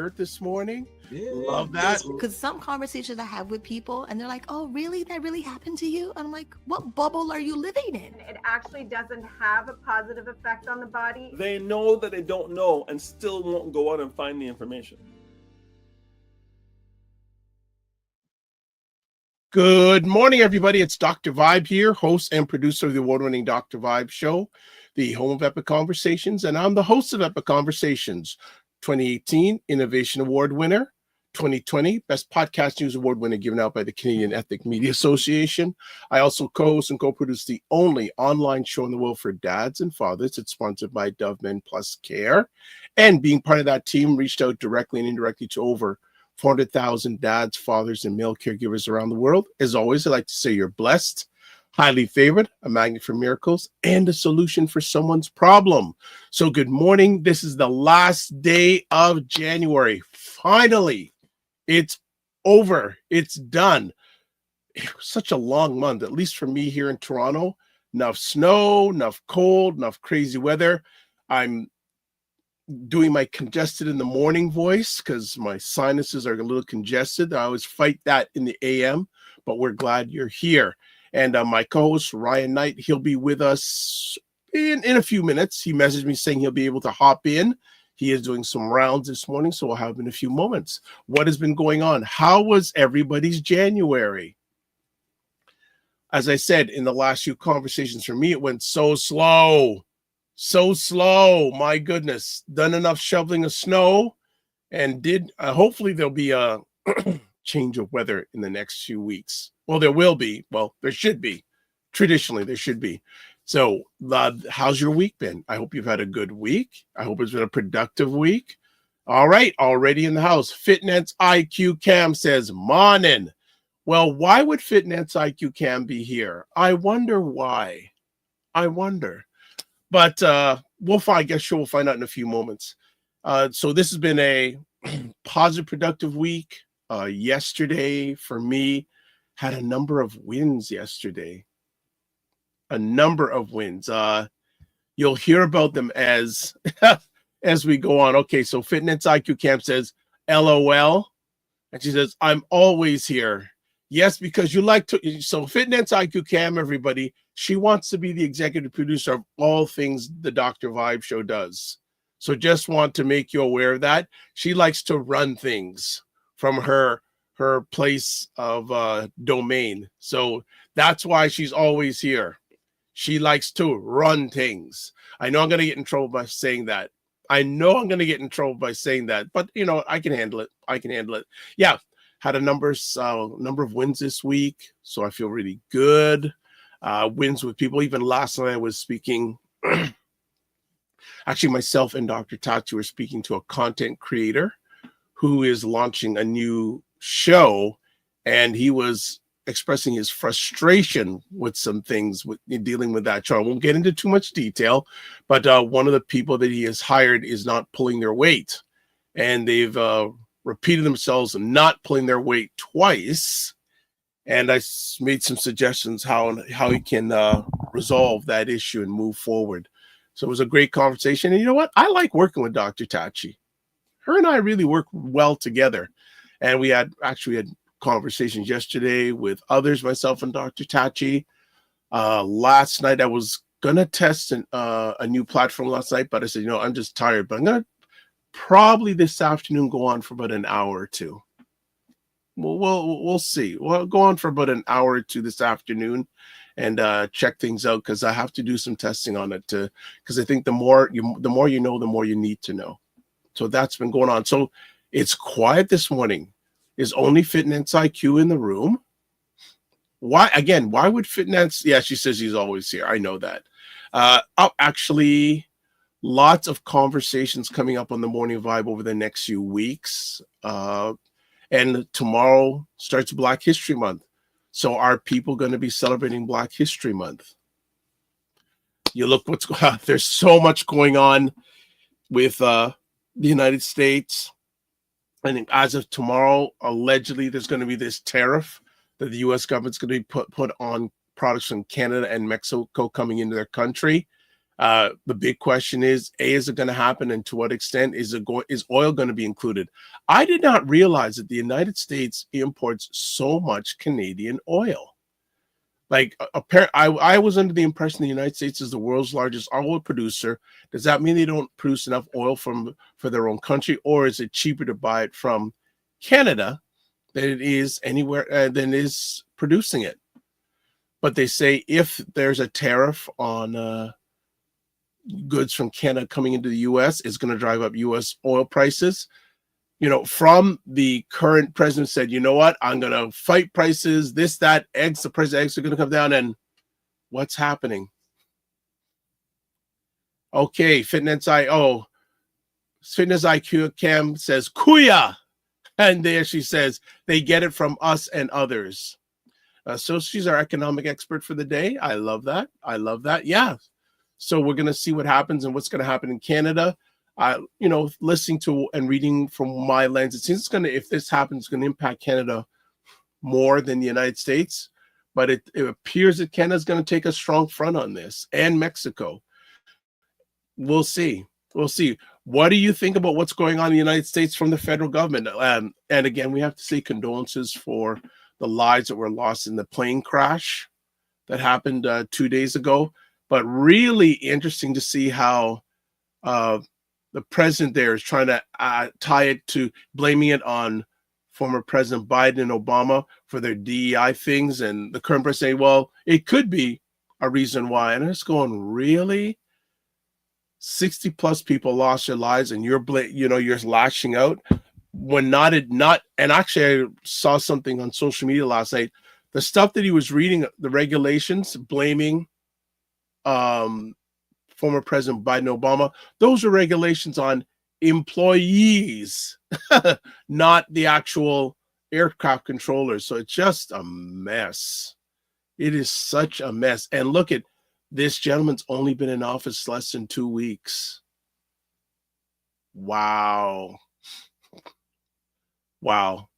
here this morning. Yeah, Love that. Because some conversations I have with people and they're like, oh, really? That really happened to you? And I'm like, what bubble are you living in? It actually doesn't have a positive effect on the body. They know that they don't know and still won't go out and find the information. Good morning, everybody. It's Dr. Vibe here, host and producer of the award-winning Dr. Vibe Show, the home of Epic Conversations, and I'm the host of Epic Conversations, 2018 Innovation Award winner, 2020 Best Podcast News Award winner given out by the Canadian Ethnic Media Association. I also co-host and co-produce the only online show in the world for dads and fathers. It's sponsored by Dove Men Plus Care, and being part of that team, reached out directly and indirectly to over 400,000 dads, fathers, and male caregivers around the world. As always, I'd like to say you're blessed, highly favored, a magnet for miracles, and a solution for someone's problem. So good morning. This is the last day of January. Finally, it's over. It's done. It was such a long month, at least for me here in Toronto. Enough snow, enough cold, enough crazy weather. I'm doing my congested in the morning voice because my sinuses are a little congested. I always fight that in the AM, but we're glad you're here. And my co-host, Ryan Knight, he'll be with us in a few minutes. He messaged me saying he'll be able to hop in. He is doing some rounds this morning, so we'll have him in a few moments. What has been going on? How was everybody's January? As I said in the last few conversations, for me, it went so slow. So slow, my goodness. Done enough shoveling of snow, and did hopefully there'll be a change of weather in the next few weeks. Well, there will be. Well, there should be. Traditionally, there should be. So how's your week been? I hope you've had a good week. I hope it's been a productive week. All right, already in the house. Fitness IQ Cam says, morning. Well, why would Fitness IQ Cam be here? I wonder why. I wonder. But we'll find, I guess we'll find out in a few moments. So this has been a positive, productive week. Yesterday, for me, had a number of wins yesterday. A number of wins. You'll hear about them as we go on. Okay, so Fitness IQ Camp says, LOL. And she says, I'm always here. Yes, because you like to. So Fitness IQ Cam, everybody, she wants to be the executive producer of all things the Dr. Vibe Show does. So just want to make you aware of that. She likes to run things from her place of domain. So that's why she's always here. She likes to run things. I know I'm going to get in trouble by saying that. But, you know, I can handle it. Yeah. Had a number of wins this week, so I feel really good. Wins with people. Even last night I was speaking. Actually, myself and Dr. Tachi were speaking to a content creator who is launching a new show, and he was expressing his frustration with some things with dealing with that show. I won't get into too much detail, but one of the people that he has hired is not pulling their weight, and they've repeated themselves and not pulling their weight twice. And I made some suggestions how he can resolve that issue and move forward. So it was a great conversation. And you know what? I like working with Dr. Tachi. Her and I really work well together. And we had conversations yesterday with others, myself and Dr. Tachi. Last night I was going to test a new platform last night, but I said, you know, I'm just tired, but I'm going to probably this afternoon go on for about an hour or two. We'll see. We'll go on for about an hour or two this afternoon and check things out, because I have to do some testing on it because I think the more you know, the more you need to know. So that's been going on. So it's quiet this morning. Is only Fitness IQ in the room? Why would Fitness? Yeah, she says he's always here. I know that. Actually, lots of conversations coming up on the Morning Vibe over the next few weeks. And tomorrow starts Black History Month. So are people going to be celebrating Black History Month? You look what's going on. There's so much going on with the United States. I think as of tomorrow, allegedly, there's going to be this tariff that the U.S. government's going to be put on products from Canada and Mexico coming into their country. The big question is, is it going to happen, and to what extent is oil going to be included? I did not realize that the United States imports so much Canadian oil. Like, I was under the impression the United States is the world's largest oil producer. Does that mean they don't produce enough oil for their own country, or is it cheaper to buy it from Canada than it is anywhere than is producing it? But they say if there's a tariff on goods from Canada coming into the U.S., it's going to drive up U.S. oil prices. You know, from the current president said, you know what, I'm going to fight prices, this, that, eggs, the price of eggs are going to come down. And what's happening? Okay, Fitness IQ Cam says, Kuya. And there she says, they get it from us and others. So she's our economic expert for the day. I love that. I love that. Yeah. So we're going to see what happens and what's going to happen in Canada. You know, listening to and reading from my lens, it seems it's going to, if this happens, it's going to impact Canada more than the United States. But it appears that Canada's going to take a strong front on this, and Mexico. We'll see. We'll see. What do you think about what's going on in the United States from the federal government? And again, we have to say condolences for the lives that were lost in the plane crash that happened 2 days ago. But really interesting to see how the president there is trying to tie it to blaming it on former President Biden and Obama for their DEI things, and the current president saying, well, it could be a reason why. And it's going, really? 60 plus people lost their lives, and you're lashing out when not. And actually, I saw something on social media last night. The stuff that he was reading, the regulations blaming former President Biden, Obama, those are regulations on employees, not the actual aircraft controllers. So it's just a mess. It is such a mess. And look at this gentleman's only been in office less than 2 weeks. Wow. Wow.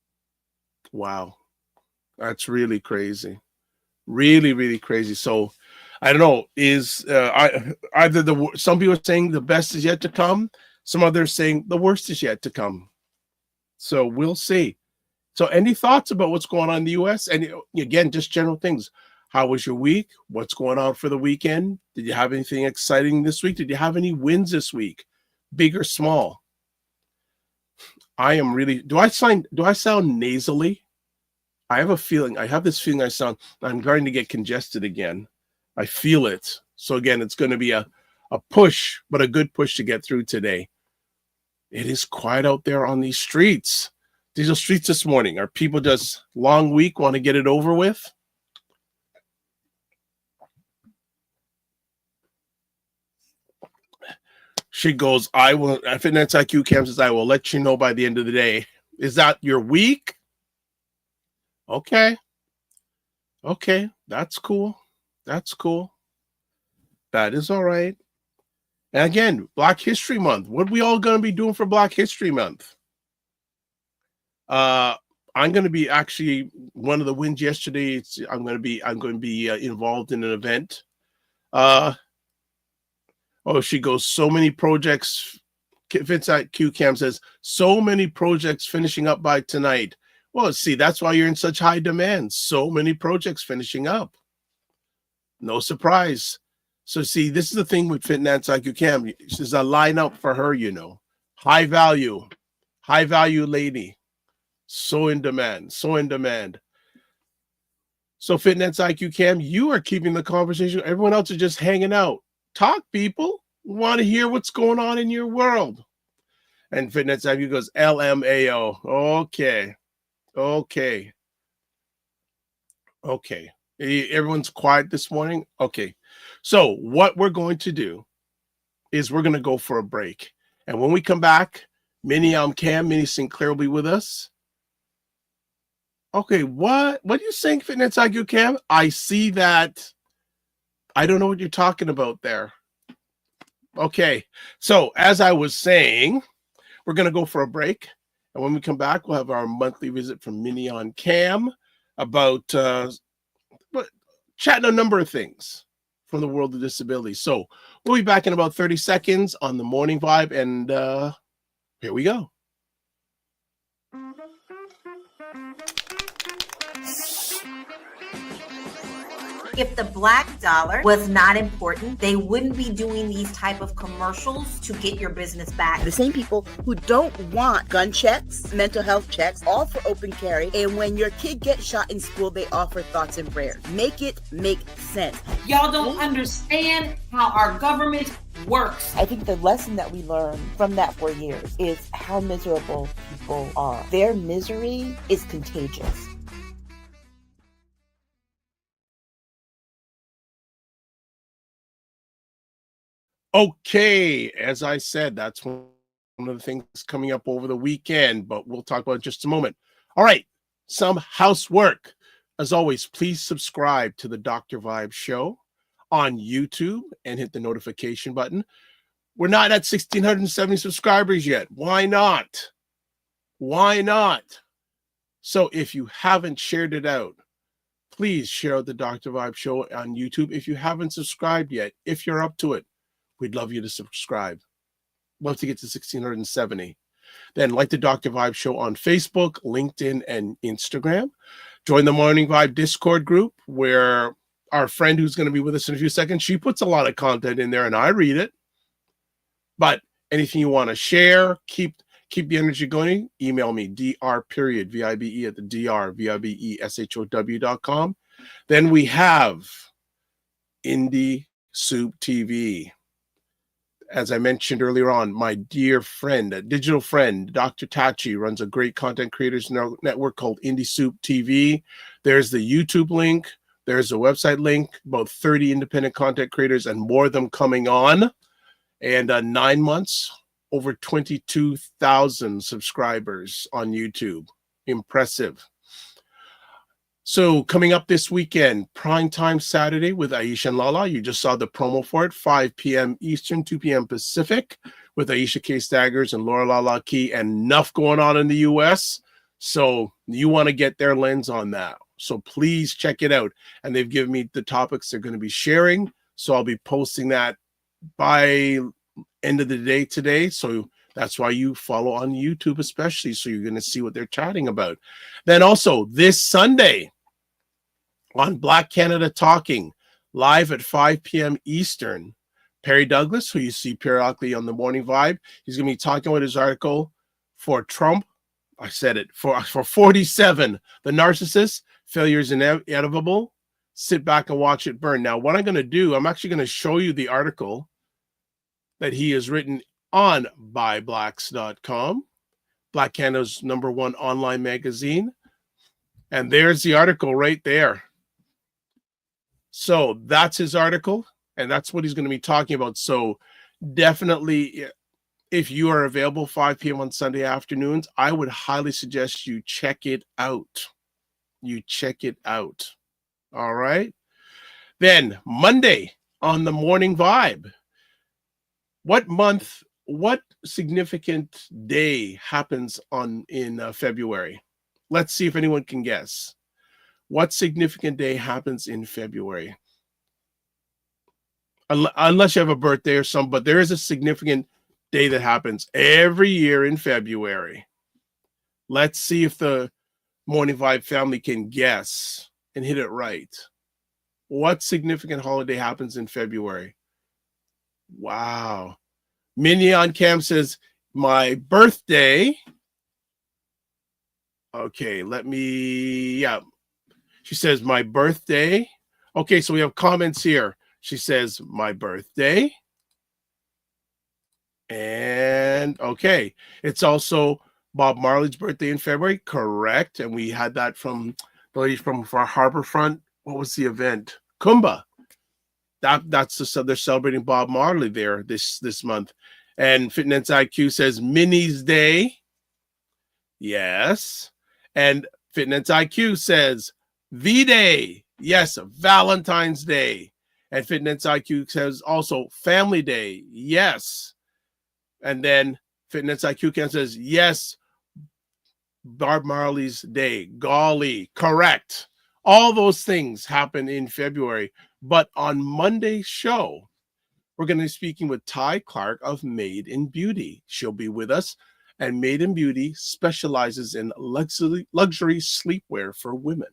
Wow. That's really crazy. Really, really crazy. So I don't know, some people are saying the best is yet to come, some others saying the worst is yet to come. So we'll see. So any thoughts about what's going on in the US? And again, just general things. How was your week? What's going on for the weekend? Did you have anything exciting this week? Did you have any wins this week? Big or small? I am really, do I sound nasally? I have this feeling I'm going to get congested again. I feel it. So again, it's going to be a push, but a good push to get through today. It is quiet out there on these streets. Diesel streets this morning. Are people just long week, want to get it over with? She goes, Fitness IQ Cam says, I will let you know by the end of the day. Is that your week? Okay. Okay. That's cool. That's cool. That is all right. And again, Black History Month. What are we all going to be doing for Black History Month? I'm going to be actually one of the wins yesterday. I'm going to be involved in an event. She goes, so many projects. Vince at QCam says, so many projects finishing up by tonight. Well, see, that's why you're in such high demand. So many projects finishing up. No surprise. So see, this is the thing with Fitness IQ Cam. There's a lineup for her, high value lady. So in demand. So Fitness IQ Cam, you are keeping the conversation. Everyone else is just hanging out. Talk, people. We want to hear what's going on in your world. And Fitness IQ goes, LMAO. Okay. Everyone's quiet this morning. Okay. So what we're going to do is we're going to go for a break. And when we come back, Minnie St will be with us. Okay, what are you saying, Fitness IQ Cam? I see that. I don't know what you're talking about there. Okay, so as I was saying, we're going to go for a break. And when we come back, we'll have our monthly visit from Minnie on Cam about chatting a number of things. from the world of disability. So we'll be back in about 30 seconds on the Morning Vibe, and here we go. If the black dollar was not important, they wouldn't be doing these type of commercials to get your business back. The same people who don't want gun checks, mental health checks, all for open carry. And when your kid gets shot in school, they offer thoughts and prayers. Make it make sense. Y'all don't understand how our government works. I think the lesson that we learned from that 4 years is how miserable people are. Their misery is contagious. Okay, as I said, that's one of the things coming up over the weekend, but we'll talk about it in just a moment. All right, some housework. As always, please subscribe to the Dr. Vibe Show on YouTube and hit the notification button. We're not at 1,670 subscribers yet. Why not? Why not? So if you haven't shared it out, please share the Dr. Vibe Show on YouTube. If you haven't subscribed yet, if you're up to it, we'd love you to subscribe. Love to get to 1,670. Then like the Dr. Vibe Show on Facebook, LinkedIn, and Instagram. Join the Morning Vibe Discord group, where our friend who's going to be with us in a few seconds, she puts a lot of content in there and I read it. But anything you want to share, keep the energy going, email me, dr.vibe at the drvibeshow.com. Then we have Indie Soup TV. As I mentioned earlier on, my dear friend, a digital friend, Dr. Tachi, runs a great content creators network called Indie Soup TV. There's the YouTube link. There's a website link, about 30 independent content creators and more of them coming on. And 9 months, over 22,000 subscribers on YouTube. Impressive. So coming up this weekend, Primetime Saturday with Aisha and Lala. You just saw the promo for it, 5 p.m. Eastern, 2 p.m. Pacific, with Aisha K. Staggers and Laura Lala Key, and enough going on in the U.S. So you want to get their lens on that. So please check it out. And they've given me the topics they're going to be sharing. So I'll be posting that by end of the day today. So that's why you follow on YouTube especially. So you're going to see what they're chatting about. Then also this Sunday, on Black Canada Talking, live at 5 p.m. Eastern, Perry Douglas, who you see periodically on the Morning Vibe, he's going to be talking about his article for Trump. I said it, for 47, The Narcissist, Failure is Inevitable. Sit back and watch it burn. Now, what I'm going to do, I'm actually going to show you the article that he has written on buyblacks.com, Black Canada's #1 online magazine. And there's the article right there. So that's his article, and that's what he's going to be talking about. So definitely, if you are available 5 p.m. on Sunday afternoons, I would highly suggest you check it out. You check it out. All right. Then Monday on the Morning Vibe. What significant day happens in February? Let's see if anyone can guess. What significant day happens in February? Unless you have a birthday or something, but there is a significant day that happens every year in February. Let's see if the Morning Vibe family can guess and hit it right. What significant holiday happens in February? Wow. Minnie on cam says, my birthday. Okay, she says, my birthday. Okay, so we have comments here. She says, my birthday. And okay, it's also Bob Marley's birthday in February. Correct. And we had that from the lady from Harborfront. What was the event? Kumba. They're celebrating Bob Marley there this month. And Fitness IQ says Minnie's Day. Yes. And Fitness IQ says V-Day. Yes, Valentine's Day. And Fitness IQ says also Family Day. Yes. And then Fitness IQ says, yes, Bob Marley's Day. Golly, correct. All those things happen in February. But on Monday's show, we're going to be speaking with Ty Clark of Made in Beauty. She'll be with us. And Made in Beauty specializes in luxury sleepwear for women.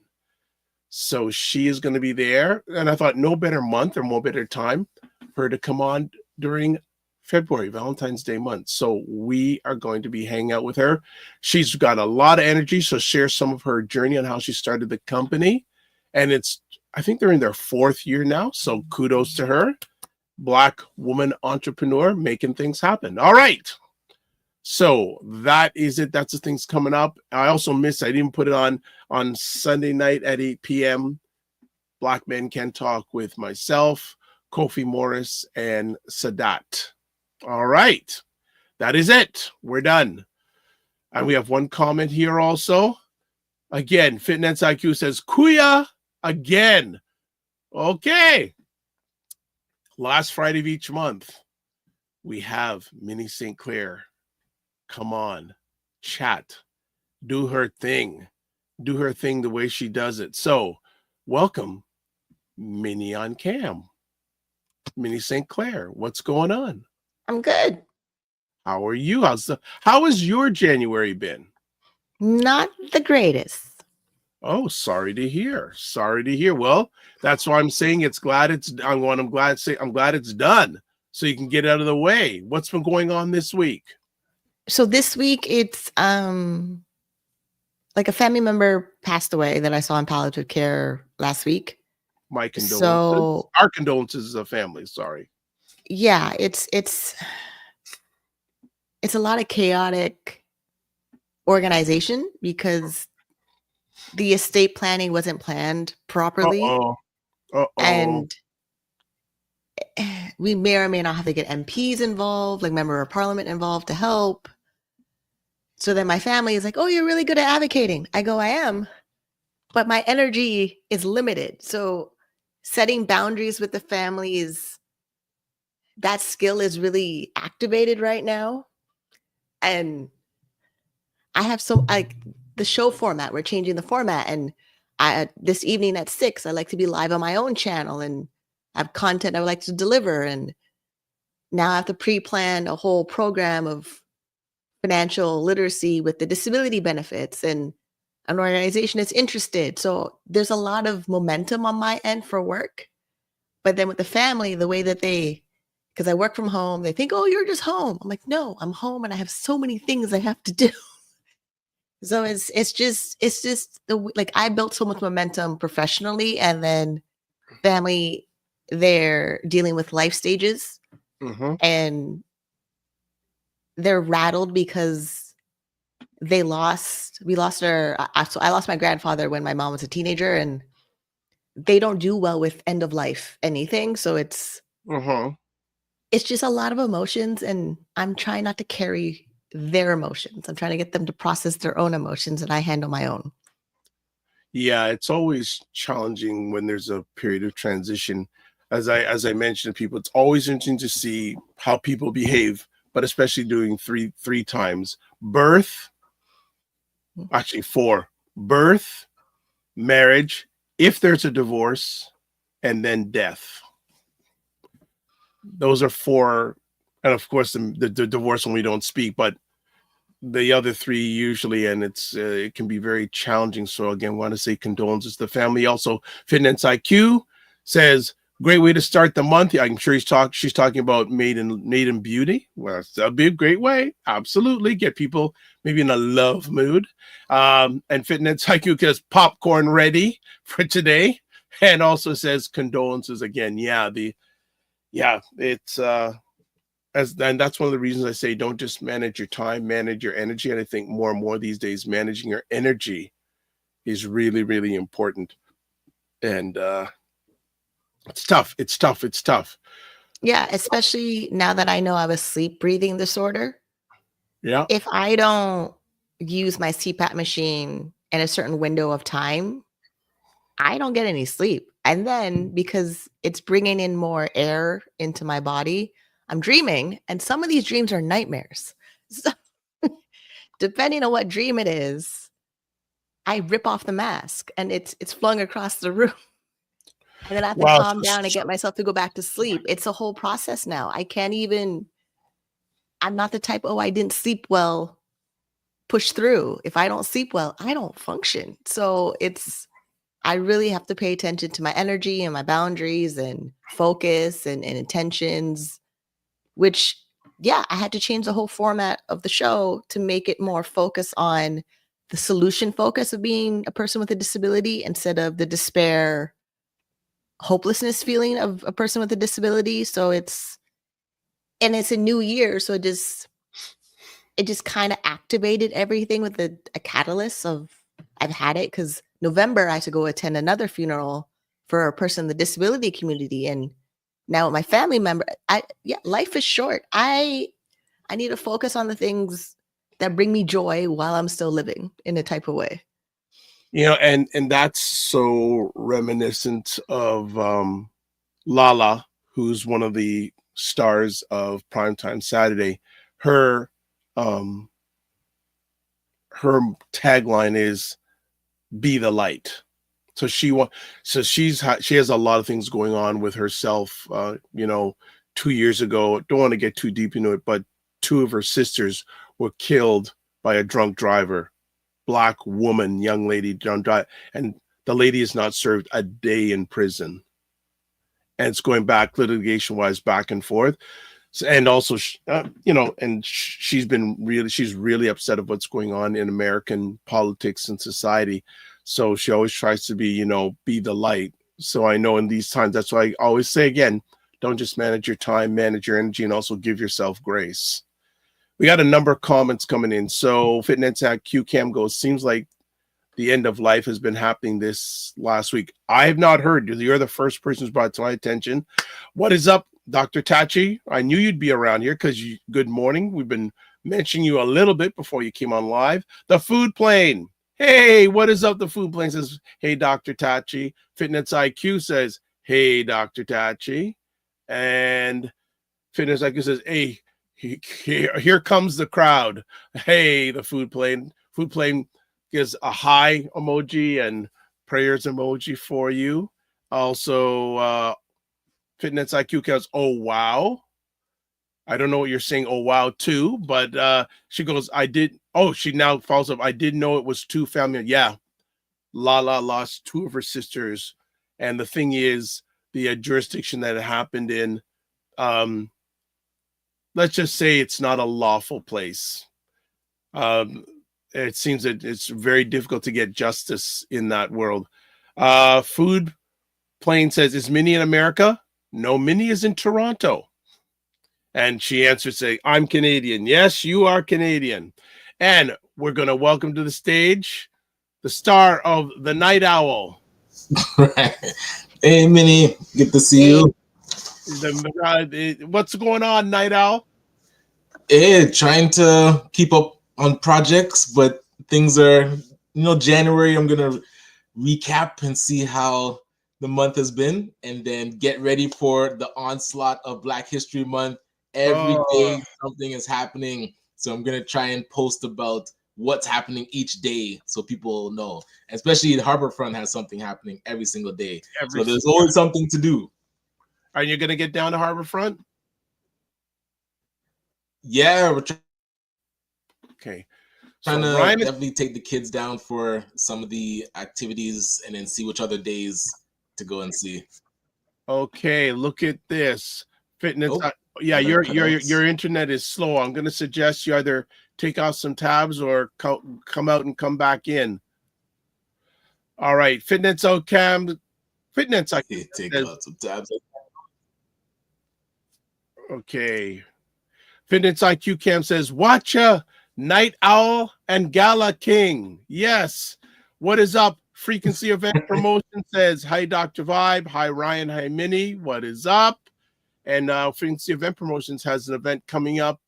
So she is going to be there. And I thought no better month or no better time for her to come on during February, Valentine's Day month. So we are going to be hanging out with her. She's got a lot of energy. So share some of her journey on how she started the company. And I think they're in their 4th year now. So kudos to her. Black woman entrepreneur making things happen. All right. So that is it. That's the things coming up. I didn't put it on Sunday night at 8 p.m. Black Men Can Talk with myself, Kofi Morris, and Sadat. All right. That is it. We're done. And we have one comment here also. Again, Fitness IQ says, Kuya again. Okay. Last Friday of each month, we have Minnie St. come on, chat, do her thing the way she does it. So welcome, Minnie on cam. Minnie St. What's going on? I'm good. How are you? How has your January been? Not the greatest. Oh, sorry to hear. Well, that's why I'm saying I'm glad it's done, so you can get out of the way. What's been going on this week? So this week it's like a family member passed away that I saw in palliative care last week. My condolences. So our condolences as a family. Sorry. Yeah, it's a lot of chaotic organization because the estate planning wasn't planned properly. And we may or may not have to get MPs involved, like member of parliament involved to help. So then my family is like, oh, you're really good at advocating. I go, I am, but my energy is limited. So setting boundaries with the family that skill is really activated right now. And I have the show format, we're changing the format. And this evening at 6, I like to be live on my own channel and have content I would like to deliver. And now I have to pre-plan a whole program of financial literacy with the disability benefits and an organization that's interested. So there's a lot of momentum on my end for work. But then with the family, the way that because I work from home, they think, oh, you're just home. I'm like, no, I'm home and I have so many things I have to do. So it's just I built so much momentum professionally, and then family, they're dealing with life stages, and they're rattled because we lost I lost my grandfather when my mom was a teenager, and they don't do well with end of life anything. So it's just a lot of emotions, and I'm trying not to carry their emotions. I'm trying to get them to process their own emotions, and I handle my own. Yeah, it's always challenging when there's a period of transition. As I mentioned to people, it's always interesting to see how people behave, but especially doing three times: birth, actually 4, birth, marriage, if there's a divorce, and then death. Those are 4, and of course the divorce when we don't speak, but the other 3 usually, and it can be very challenging. So again, want to say condolences to the family. Also, Fitness IQ says, great way to start the month. I'm sure she's talking about Made in Beauty. Well, that'd be a great way. Absolutely. Get people maybe in a love mood. And Fitness IQ gets popcorn ready for today. And also says condolences again. It's and that's one of the reasons I say don't just manage your time, manage your energy. And I think more and more these days, managing your energy is really, really important. And it's tough. Yeah, especially now that I know I have a sleep breathing disorder. Yeah. If I don't use my CPAP machine in a certain window of time, I don't get any sleep. And then because it's bringing in more air into my body, I'm dreaming. And some of these dreams are nightmares. So depending on what dream it is, I rip off the mask and it's flung across the room. And then I have to Wow. calm down and get myself to go back to sleep. It's a whole process now. I'm not the type, oh, I didn't sleep well, push through. If I don't sleep well, I don't function. So I really have to pay attention to my energy and my boundaries and focus and intentions, which, yeah, I had to change the whole format of the show to make it more focused on the solution focus of being a person with a disability instead of the despair, hopelessness feeling of a person with a disability. So it's a new year. So it just kind of activated everything with a catalyst of I've had it because November I had to go attend another funeral for a person in the disability community. And now with my family member, life is short. I need to focus on the things that bring me joy while I'm still living in a type of way. You know, and that's so reminiscent of Lala, who's one of the stars of Primetime Saturday. Her tagline is "Be the light." So she has a lot of things going on with herself. 2 years ago, don't want to get too deep into it, but 2 of her sisters were killed by a drunk driver. Black woman, young lady, drunk driver, and the lady is not served a day in prison. And it's going back litigation-wise back and forth. And also, and she's really upset of what's going on in American politics and society. So she always tries to be the light. So I know in these times, that's why I always say again, don't just manage your time, manage your energy, and also give yourself grace. We got a number of comments coming in. So Fitness at QCam goes, seems like the end of life has been happening this last week. I have not heard. You're the first person who's brought it to my attention. What is up, Dr. Tachi? I knew you'd be around here because good morning. We've been mentioning you a little bit before you came on live. The food plane. Hey, what is up? The food plane says, hey, Dr. Tachi. Fitness IQ says, hey, Dr. Tachi. And Fitness IQ says, hey, here comes the crowd. Hey, the food plane. Food plane gives a hi emoji and prayers emoji for you. Also, Fitness IQ goes, oh, wow. I don't know what you're saying, oh, wow, too. But she goes, she now follows up. I didn't know it was 2 family. Yeah. Lala lost 2 of her sisters. And the thing is, the jurisdiction that it happened in, let's just say it's not a lawful place. It seems that it's very difficult to get justice in that world. Food plane says, is Minnie in America? No, Minnie is in Toronto. And she answered saying, I'm Canadian. Yes, you are Canadian. And we're going to welcome to the stage the star of The Night Owl. Hey, Minnie. Good to see you. What's going on, Night Owl? Hey, trying to keep up on projects, but things are, January, I'm going to recap and see how the month has been and then get ready for the onslaught of Black History Month. Every day something is happening. So I'm going to try and post about what's happening each day so people know. Especially the Harborfront has something happening every single day. So there's always something to do. Are you going to get down to Harborfront? Yeah, we're okay. Trying to definitely take the kids down for some of the activities and then see which other days to go and see. Okay, look at this. Fitness. Your internet is slow. I'm going to suggest you either take off some tabs or come out and come back in. All right, Fitness Cam. Fitness. I take out some tabs. Okay. Fitness IQ Cam says, watcha, Night Owl and Gala King. Yes. What is up? Frequency Event Promotion says, hi, Dr. Vibe. Hi, Ryan. Hi, Minnie. What is up? And Frequency Event Promotions has an event coming up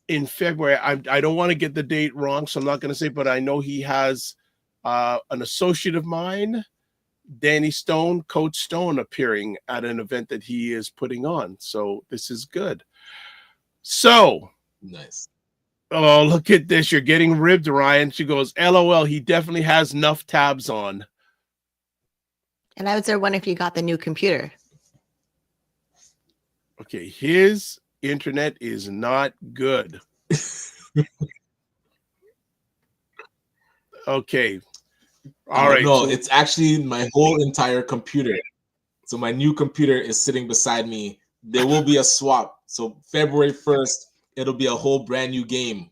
in February. I don't want to get the date wrong, so I'm not going to say, but I know he has an associate of mine, Danny Stone, Coach Stone, appearing at an event that he is putting on. So this is good. So nice. Oh, look at this. You're getting ribbed, Ryan. She goes, LOL, he definitely has enough tabs on. And I was there wondering if you got the new computer. Okay, his internet is not good. Okay. All right. No, so- it's actually my whole entire computer. So my new computer is sitting beside me. There will be a swap. So February 1st, it'll be a whole brand new game.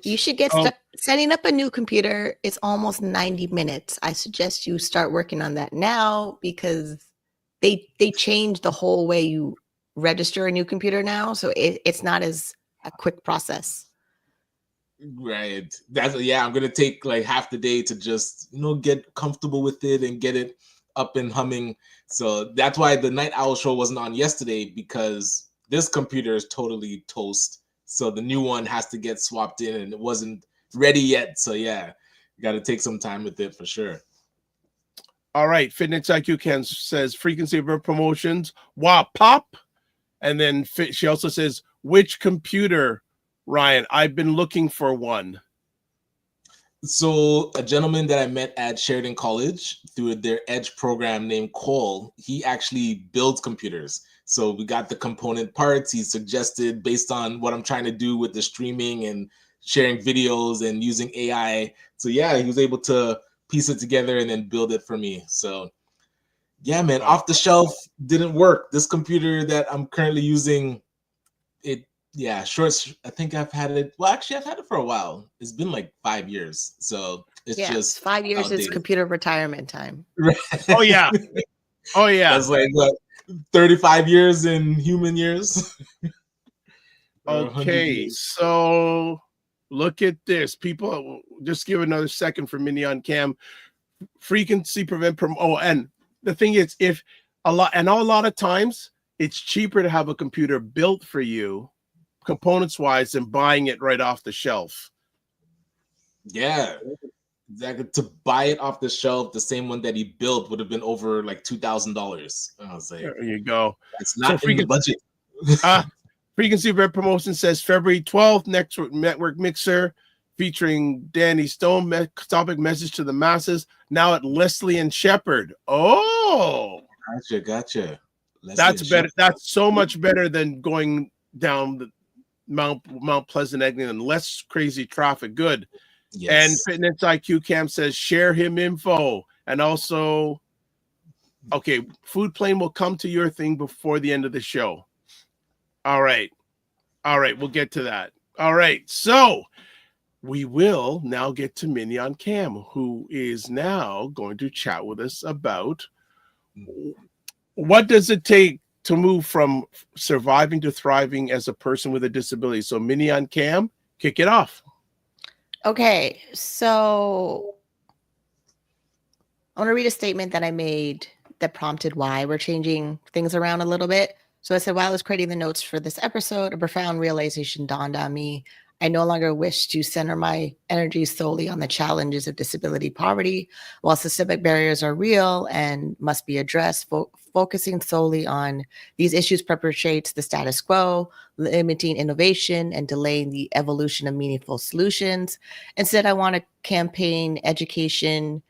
You should get setting up a new computer. It's almost 90 minutes. I suggest you start working on that now because they changed the whole way you register a new computer now. So it's not as a quick process. Right. I'm gonna take like half the day to just get comfortable with it and get it up and humming. So that's why the Night Owl show wasn't on yesterday, because this computer is totally toast. So the new one has to get swapped in, and it wasn't ready yet. So yeah, you got to take some time with it for sure. All right. Fitness IQ Ken says frequency of her promotions. Wow, pop. And then she also says, which computer, Ryan? I've been looking for one. So a gentleman that I met at Sheridan College through their Edge program named Cole, he actually builds computers. So we got the component parts. He suggested based on what I'm trying to do with the streaming and sharing videos and using AI. So yeah, he was able to piece it together and then build it for me. So yeah, man, off the shelf didn't work. This computer that I'm currently using, I think I've had it. Well, actually, I've had it for a while. It's been like 5 years. So it's just 5 years outdated. is computer retirement time. Oh, yeah. Oh, yeah. That's like what, 35 years in human years? Okay, so look at this. People, just give another second for Minnie on cam. Frequency prevent and the thing is, a lot of times it's cheaper to have a computer built for you, components wise, than buying it right off the shelf. Yeah, exactly. To buy it off the shelf, the same one that he built would have been over like $2,000. I was like, there you go. It's not in the budget. Frequency Red Promotion says February 12th, network mixer featuring Danny Stone, topic message to the masses, now at Leslie and Shepherd. Oh, Gotcha. That's better. That's so much better than going down the Mount Pleasant Eglinton, less crazy traffic. Good. Yes. And Fitness IQ Cam says share him info. And also, okay, Food Plane will come to your thing before the end of the show. All right. We'll get to that. All right. So we will now get to Minnie on cam, who is now going to chat with us about what does it take to move from surviving to thriving as a person with a disability. So Minnie on cam, kick it off. Okay, so I want to read a statement that I made that prompted why we're changing things around a little bit. So I said, while I was creating the notes for this episode, a profound realization dawned on me. I no longer wish to center my energy solely on the challenges of disability poverty. While systemic barriers are real and must be addressed, focusing solely on these issues perpetuates the status quo, limiting innovation and delaying the evolution of meaningful solutions. Instead, I want to campaign education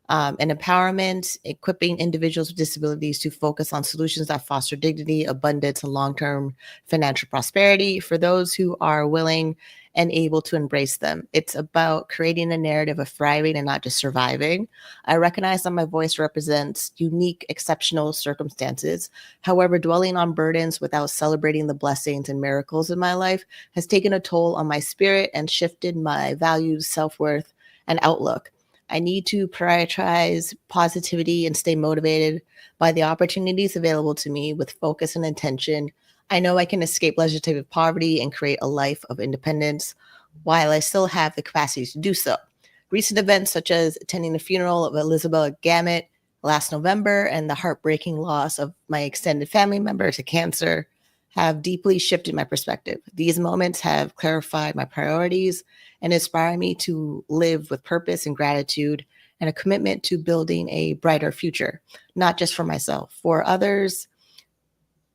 and empowerment, equipping individuals with disabilities to focus on solutions that foster dignity, abundance, and long-term financial prosperity for those who are willing and able to embrace them. It's about creating a narrative of thriving and not just surviving. I recognize that my voice represents unique, exceptional circumstances. However, dwelling on burdens without celebrating the blessings and miracles in my life has taken a toll on my spirit and shifted my values, self-worth, and outlook. I need to prioritize positivity and stay motivated by the opportunities available to me with focus and intention. I know I can escape legislative poverty and create a life of independence while I still have the capacity to do so. Recent events such as attending the funeral of Elizabeth Gamet last November and the heartbreaking loss of my extended family member to cancer have deeply shifted my perspective. These moments have clarified my priorities and inspired me to live with purpose and gratitude and a commitment to building a brighter future, not just for myself, for others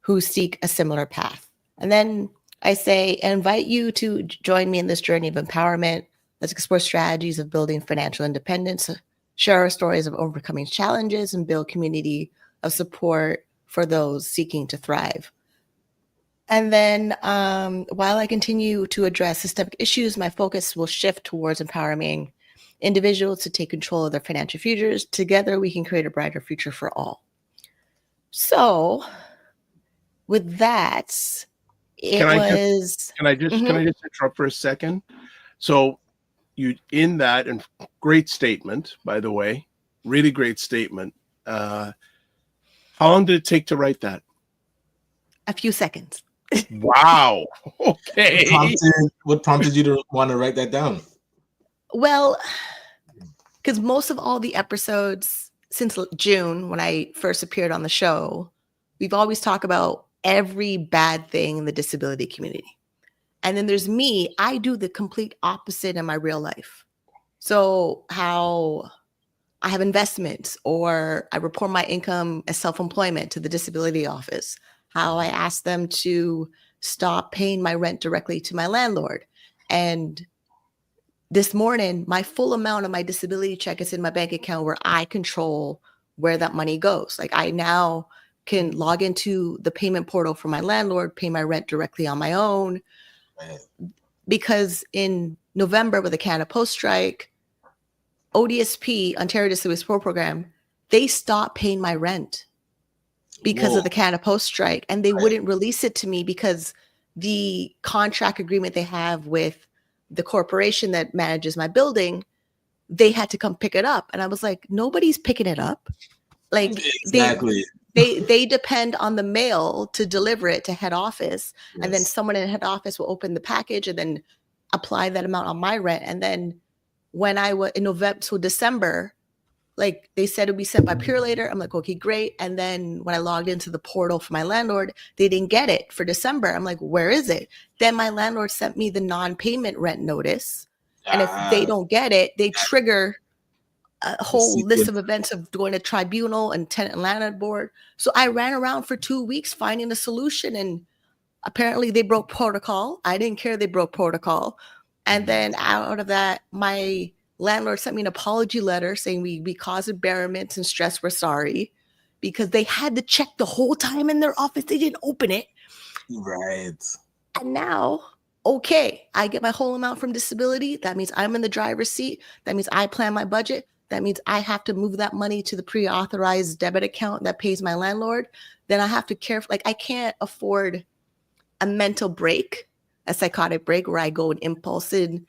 who seek a similar path. And then I say, I invite you to join me in this journey of empowerment. Let's explore strategies of building financial independence share our stories of overcoming challenges, and build community of support for those seeking to thrive. And then while I continue to address systemic issues, my focus will shift towards empowering individuals to take control of their financial futures. Together, we can create a brighter future for all. So with that, Can I just interrupt for a second? So you, in that, and great statement, by the way, really great statement. How long did it take to write that? A few seconds. Wow. Okay. What prompted you to want to write that down? Well, because most of all the episodes since June, when I first appeared on the show, we've always talked about every bad thing in the disability community. And then there's me, I do the complete opposite in my real life. So how I have investments, or I report my income as self-employment to the disability office, how I ask them to stop paying my rent directly to my landlord. And this morning, my full amount of my disability check is in my bank account, where I control where that money goes. Like, I now can log into the payment portal for my landlord, pay my rent directly on my own. Because in November, with the Canada Post strike, ODSP, Ontario Disability Support Program, they stopped paying my rent because of the Canada Post strike. And they wouldn't release it to me because the contract agreement they have with the corporation that manages my building, they had to come pick it up. And I was like, nobody's picking it up. Like, exactly. They depend on the mail to deliver it to head office. Yes. And then someone in head office will open the package and then apply that amount on my rent. And then when I was in November, so December, like, they said it would be sent by Pure later. I'm like, okay, great. And then when I logged into the portal for my landlord, they didn't get it for December. I'm like, where is it? Then my landlord sent me the non-payment rent notice. And if they don't get it, they trigger a whole list of events of going to tribunal and tenant and landlord board. So I ran around for 2 weeks finding a solution, and apparently they broke protocol. I didn't care they broke protocol. And then out of that, my landlord sent me an apology letter saying we caused embarrassment and stress. We're sorry, because they had to check the whole time in their office. They didn't open it. Right. And now, okay, I get my whole amount from disability. That means I'm in the driver's seat. That means I plan my budget. That means I have to move that money to the pre-authorized debit account that pays my landlord. Then I have to care. Like, I can't afford a mental break, a psychotic break, where I go and impulse in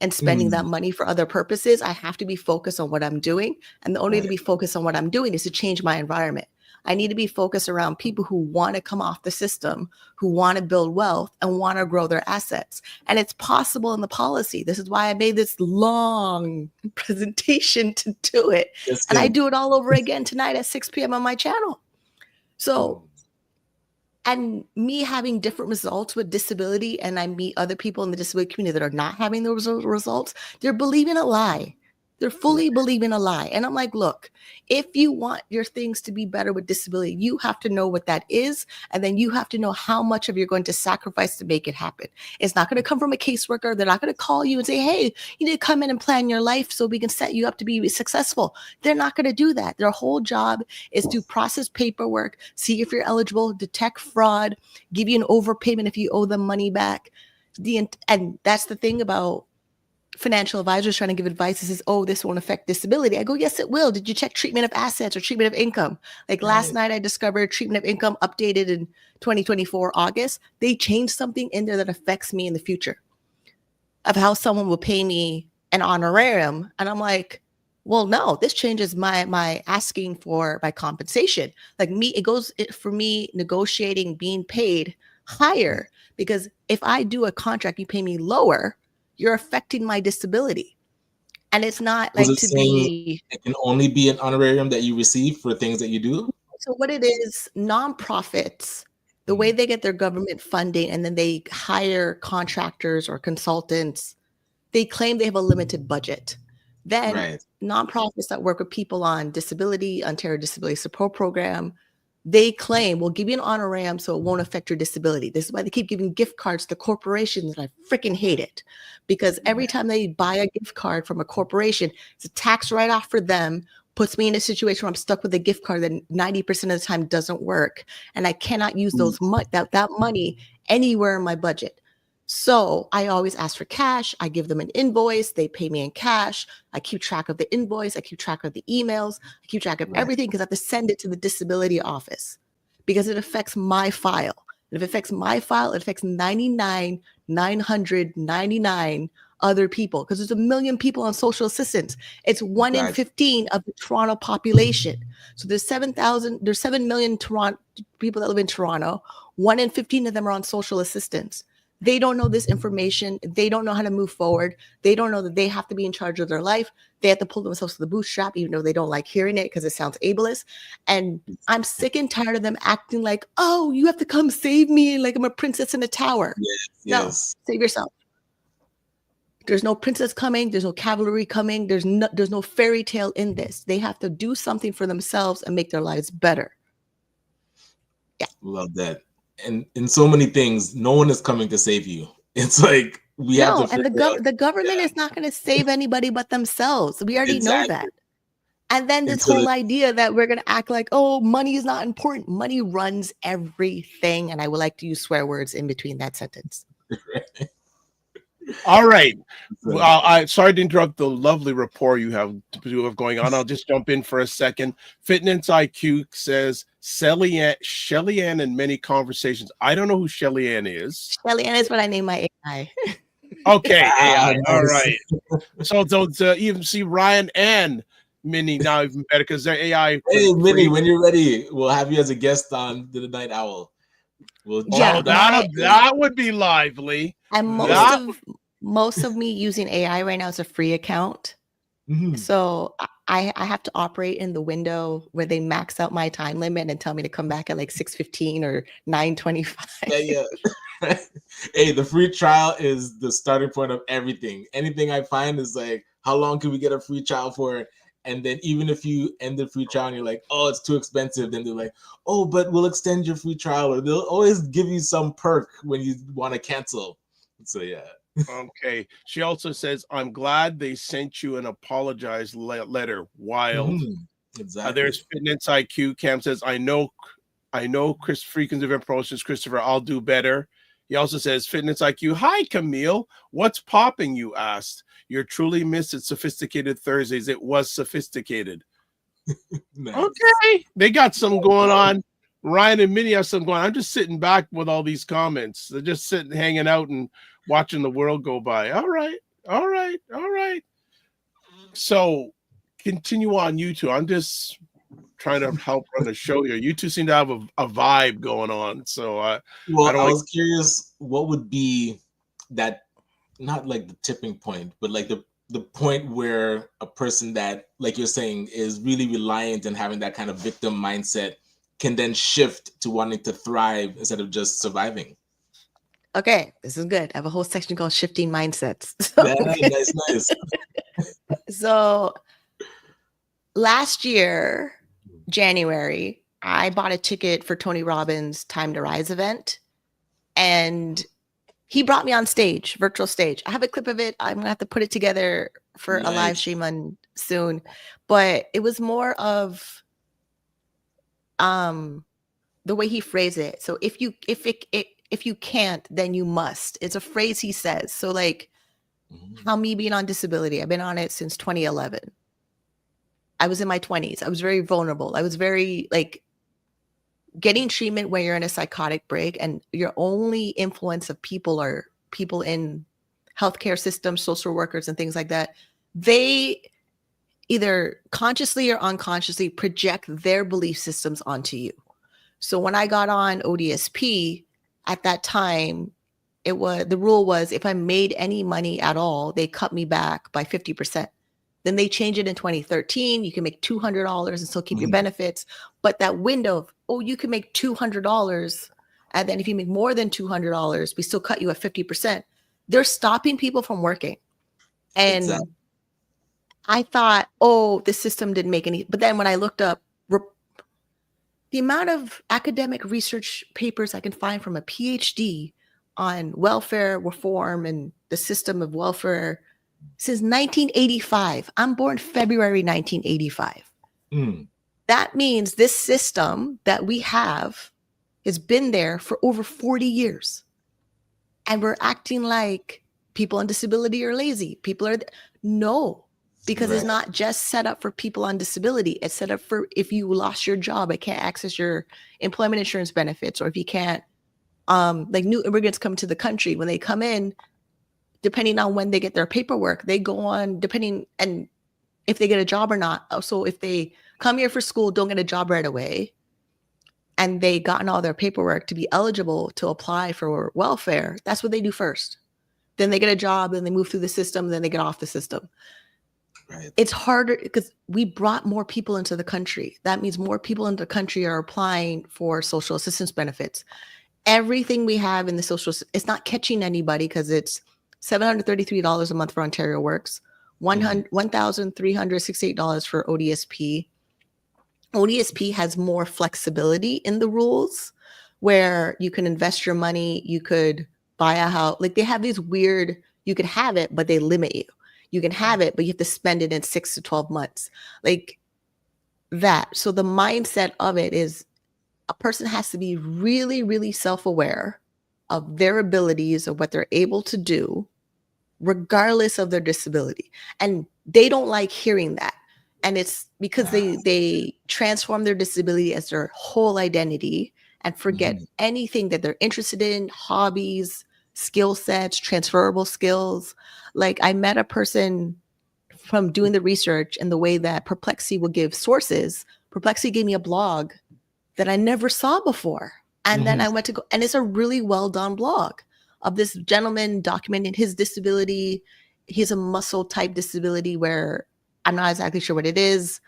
and spending that money for other purposes. I have to be focused on what I'm doing. And the only way to be focused on what I'm doing is to change my environment. I need to be focused around people who want to come off the system, who want to build wealth and want to grow their assets. And it's possible in the policy. This is why I made this long presentation to do it. And I do it all over again tonight at 6 p.m. on my channel. So, and me having different results with disability, and I meet other people in the disability community that are not having those results, they're believing a lie. They're fully believing a lie. And I'm like, look, if you want your things to be better with disability, you have to know what that is. And then you have to know how much of you're going to sacrifice to make it happen. It's not going to come from a caseworker. They're not going to call you and say, hey, you need to come in and plan your life so we can set you up to be successful. They're not going to do that. Their whole job is to process paperwork, see if you're eligible, detect fraud, give you an overpayment if you owe them money back. And that's the thing about financial advisors trying to give advice. It says, oh, this won't affect disability. I go, yes, it will. Did you check treatment of assets or treatment of income? Like last night, I discovered treatment of income updated in 2024 August. They changed something in there that affects me in the future of how someone will pay me an honorarium. And I'm like, well, no, this changes my asking for my compensation. Like me, it goes for me negotiating being paid higher, because if I do a contract, you pay me lower, you're affecting my disability. And it's not like to be. It can only be an honorarium that you receive for things that you do. So what it is, nonprofits, the way they get their government funding and then they hire contractors or consultants, they claim they have a limited budget. Then nonprofits that work with people on disability, Ontario Disability Support Program, they claim we'll give you an honorarium so it won't affect your disability. This is why they keep giving gift cards to corporations, and I freaking hate it, because every time they buy a gift card from a corporation, it's a tax write-off for them, puts me in a situation where I'm stuck with a gift card that 90% of the time doesn't work, and I cannot use that money anywhere in my budget. So I always ask for cash. I give them an invoice. They pay me in cash. I keep track of the invoice. I keep track of the emails. I keep track of everything because I have to send it to the disability office because it affects my file. And if it affects my file, it affects 999 other people, because there's 1 million people on social assistance. It's 1 in 15 of the Toronto population. So there's 7 million Toronto people that live in Toronto. 1 in 15 of them are on social assistance. They don't know this information. They don't know how to move forward. They don't know that they have to be in charge of their life. They have to pull themselves to the bootstrap, even though they don't like hearing it because it sounds ableist. And I'm sick and tired of them acting like, oh, you have to come save me like I'm a princess in a tower. No, save yourself. There's no princess coming. There's no cavalry coming. There's no fairy tale in this. They have to do something for themselves and make their lives better. Yeah. Love that. And in so many things, no one is coming to save you. It's like we have to. And the government is not going to save anybody but themselves. We already know that. And then this whole idea that we're going to act like, oh, money is not important. Money runs everything. And I would like to use swear words in between that sentence. All right. Well, I'm sorry to interrupt the lovely rapport you have going on. I'll just jump in for a second. Fitness IQ says Shelly Ann in many conversations. I don't know who Shelly Ann is. Shelly Ann is what I name my AI. Okay, AI. All right. So even see Ryan and Minnie now even better because they're AI. Hey, Minnie, when you're ready, we'll have you as a guest on The Night Owl. That would be lively. And most of me using AI right now is a free account. Mm-hmm. So I have to operate in the window where they max out my time limit and tell me to come back at like 6:15 or 9:25. Yeah. Hey, the free trial is the starting point of everything. Anything I find is like, how long can we get a free trial for? And then even if you end the free trial and you're like, oh, it's too expensive, then they're like, oh, but we'll extend your free trial. Or they'll always give you some perk when you want to cancel. So, yeah. Okay. She also says, I'm glad they sent you an apologize letter. Wild. Exactly. There's Fitness IQ. Cam says, I know Chris Freakins Event Promotions, Christopher, I'll do better. He also says, Fitness IQ, hi, Camille. What's popping, you asked? You're truly missed at Sophisticated Thursdays. It was sophisticated. Nice. Okay. They got some going on. Ryan and Minnie have some going on. I'm just sitting back with all these comments. They're just sitting, hanging out and watching the world go by. All right. So continue on, you two. I'm just trying to help run the show here. You two seem to have a vibe going on. So I was curious, what would be that, not like the tipping point, but like the point where a person that, like you're saying, is really reliant and having that kind of victim mindset can then shift to wanting to thrive instead of just surviving. Okay, this is good. I have a whole section called shifting mindsets. Nice. So last year, January, I bought a ticket for Tony Robbins' Time to Rise event, and he brought me on stage, virtual stage. I have a clip of it. I'm gonna have to put it together for a live stream on soon. But it was more of the way he phrased it. So if you can't, then you must. It's a phrase he says. So like how me being on disability, I've been on it since 2011. I was in my 20s. I was very vulnerable. I was very like getting treatment when you're in a psychotic break and your only influence of people are people in healthcare systems, social workers and things like that. They either consciously or unconsciously project their belief systems onto you. So when I got on ODSP at that time, the rule was if I made any money at all, they cut me back by 50%. Then they changed it in 2013. You can make $200 and still keep your benefits. But that window of, you can make $200. And then if you make more than $200, we still cut you at 50%. They're stopping people from working. And exactly. I thought, this system didn't make any. But then when I looked up, the amount of academic research papers I can find from a PhD on welfare reform and the system of welfare since 1985. I'm born February 1985. That means this system that we have has been there for over 40 years. And we're acting like people on disability are lazy. People are, no, because it's not just set up for people on disability. It's set up for if you lost your job, I can't access your employment insurance benefits, or if you can't, like new immigrants come to the country, when they come in, depending on when they get their paperwork, they go on, depending, and if they get a job or not. So if they come here for school, don't get a job right away, and they gotten all their paperwork to be eligible to apply for welfare, that's what they do first. Then they get a job, then they move through the system, then they get off the system. Right. It's harder because we brought more people into the country. That means more people in the country are applying for social assistance benefits. Everything we have in the social, it's not catching anybody because it's $733 a month for Ontario Works, $1,368 for ODSP. ODSP has more flexibility in the rules where you can invest your money, you could buy a house. Like they have these weird, you could have it, but they limit you. You can have it, but you have to spend it in 6 to 12 months. Like that. So the mindset of it is a person has to be really, really self-aware of their abilities, of what they're able to do, regardless of their disability. And they don't like hearing that. And it's because they transform their disability as their whole identity and forget anything that they're interested in, hobbies, skill sets, transferable skills. Like I met a person from doing the research and the way that Perplexity will give sources. Perplexity gave me a blog that I never saw before. And then I went to go, and it's a really well done blog of this gentleman documenting his disability. He has a muscle type disability where I'm not exactly sure what it is,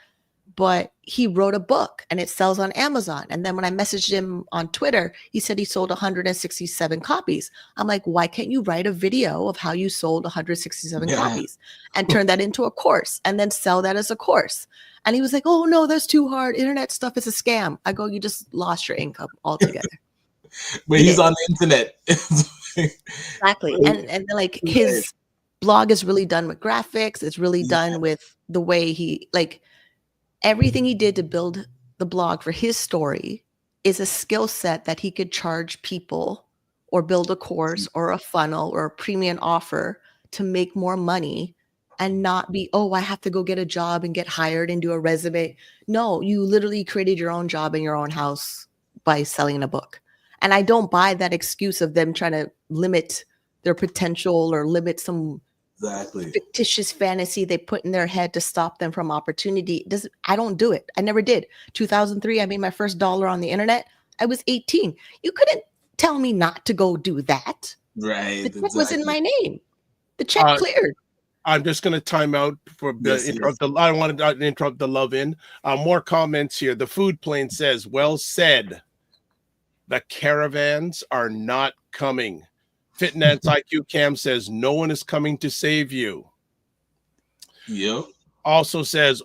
but he wrote a book and it sells on Amazon. And then when I messaged him on Twitter, he said he sold 167 copies. I'm like, why can't you write a video of how you sold 167 copies and turn that into a course and then sell that as a course? And he was like, oh no, that's too hard. Internet stuff is a scam. I go, you just lost your income altogether. But he's on the internet. Exactly. And like his blog is really done with graphics. It's really done with the way he, like, everything he did to build the blog for his story is a skill set that he could charge people or build a course or a funnel or a premium offer to make more money and not be, oh, I have to go get a job and get hired and do a resume. No, you literally created your own job in your own house by selling a book. And I don't buy that excuse of them trying to limit their potential or limit some fictitious fantasy they put in their head to stop them from opportunity. I don't do it. I never did. 2003, I made my first $1 on the internet. I was 18. You couldn't tell me not to go do that. Right. The check was in my name. The check cleared. I'm just going to time out for interrupt. I want to interrupt the love in. More comments here. The food plane says, well said. The caravans are not coming. Fitness IQ Cam says, no one is coming to save you. Yep. Also says,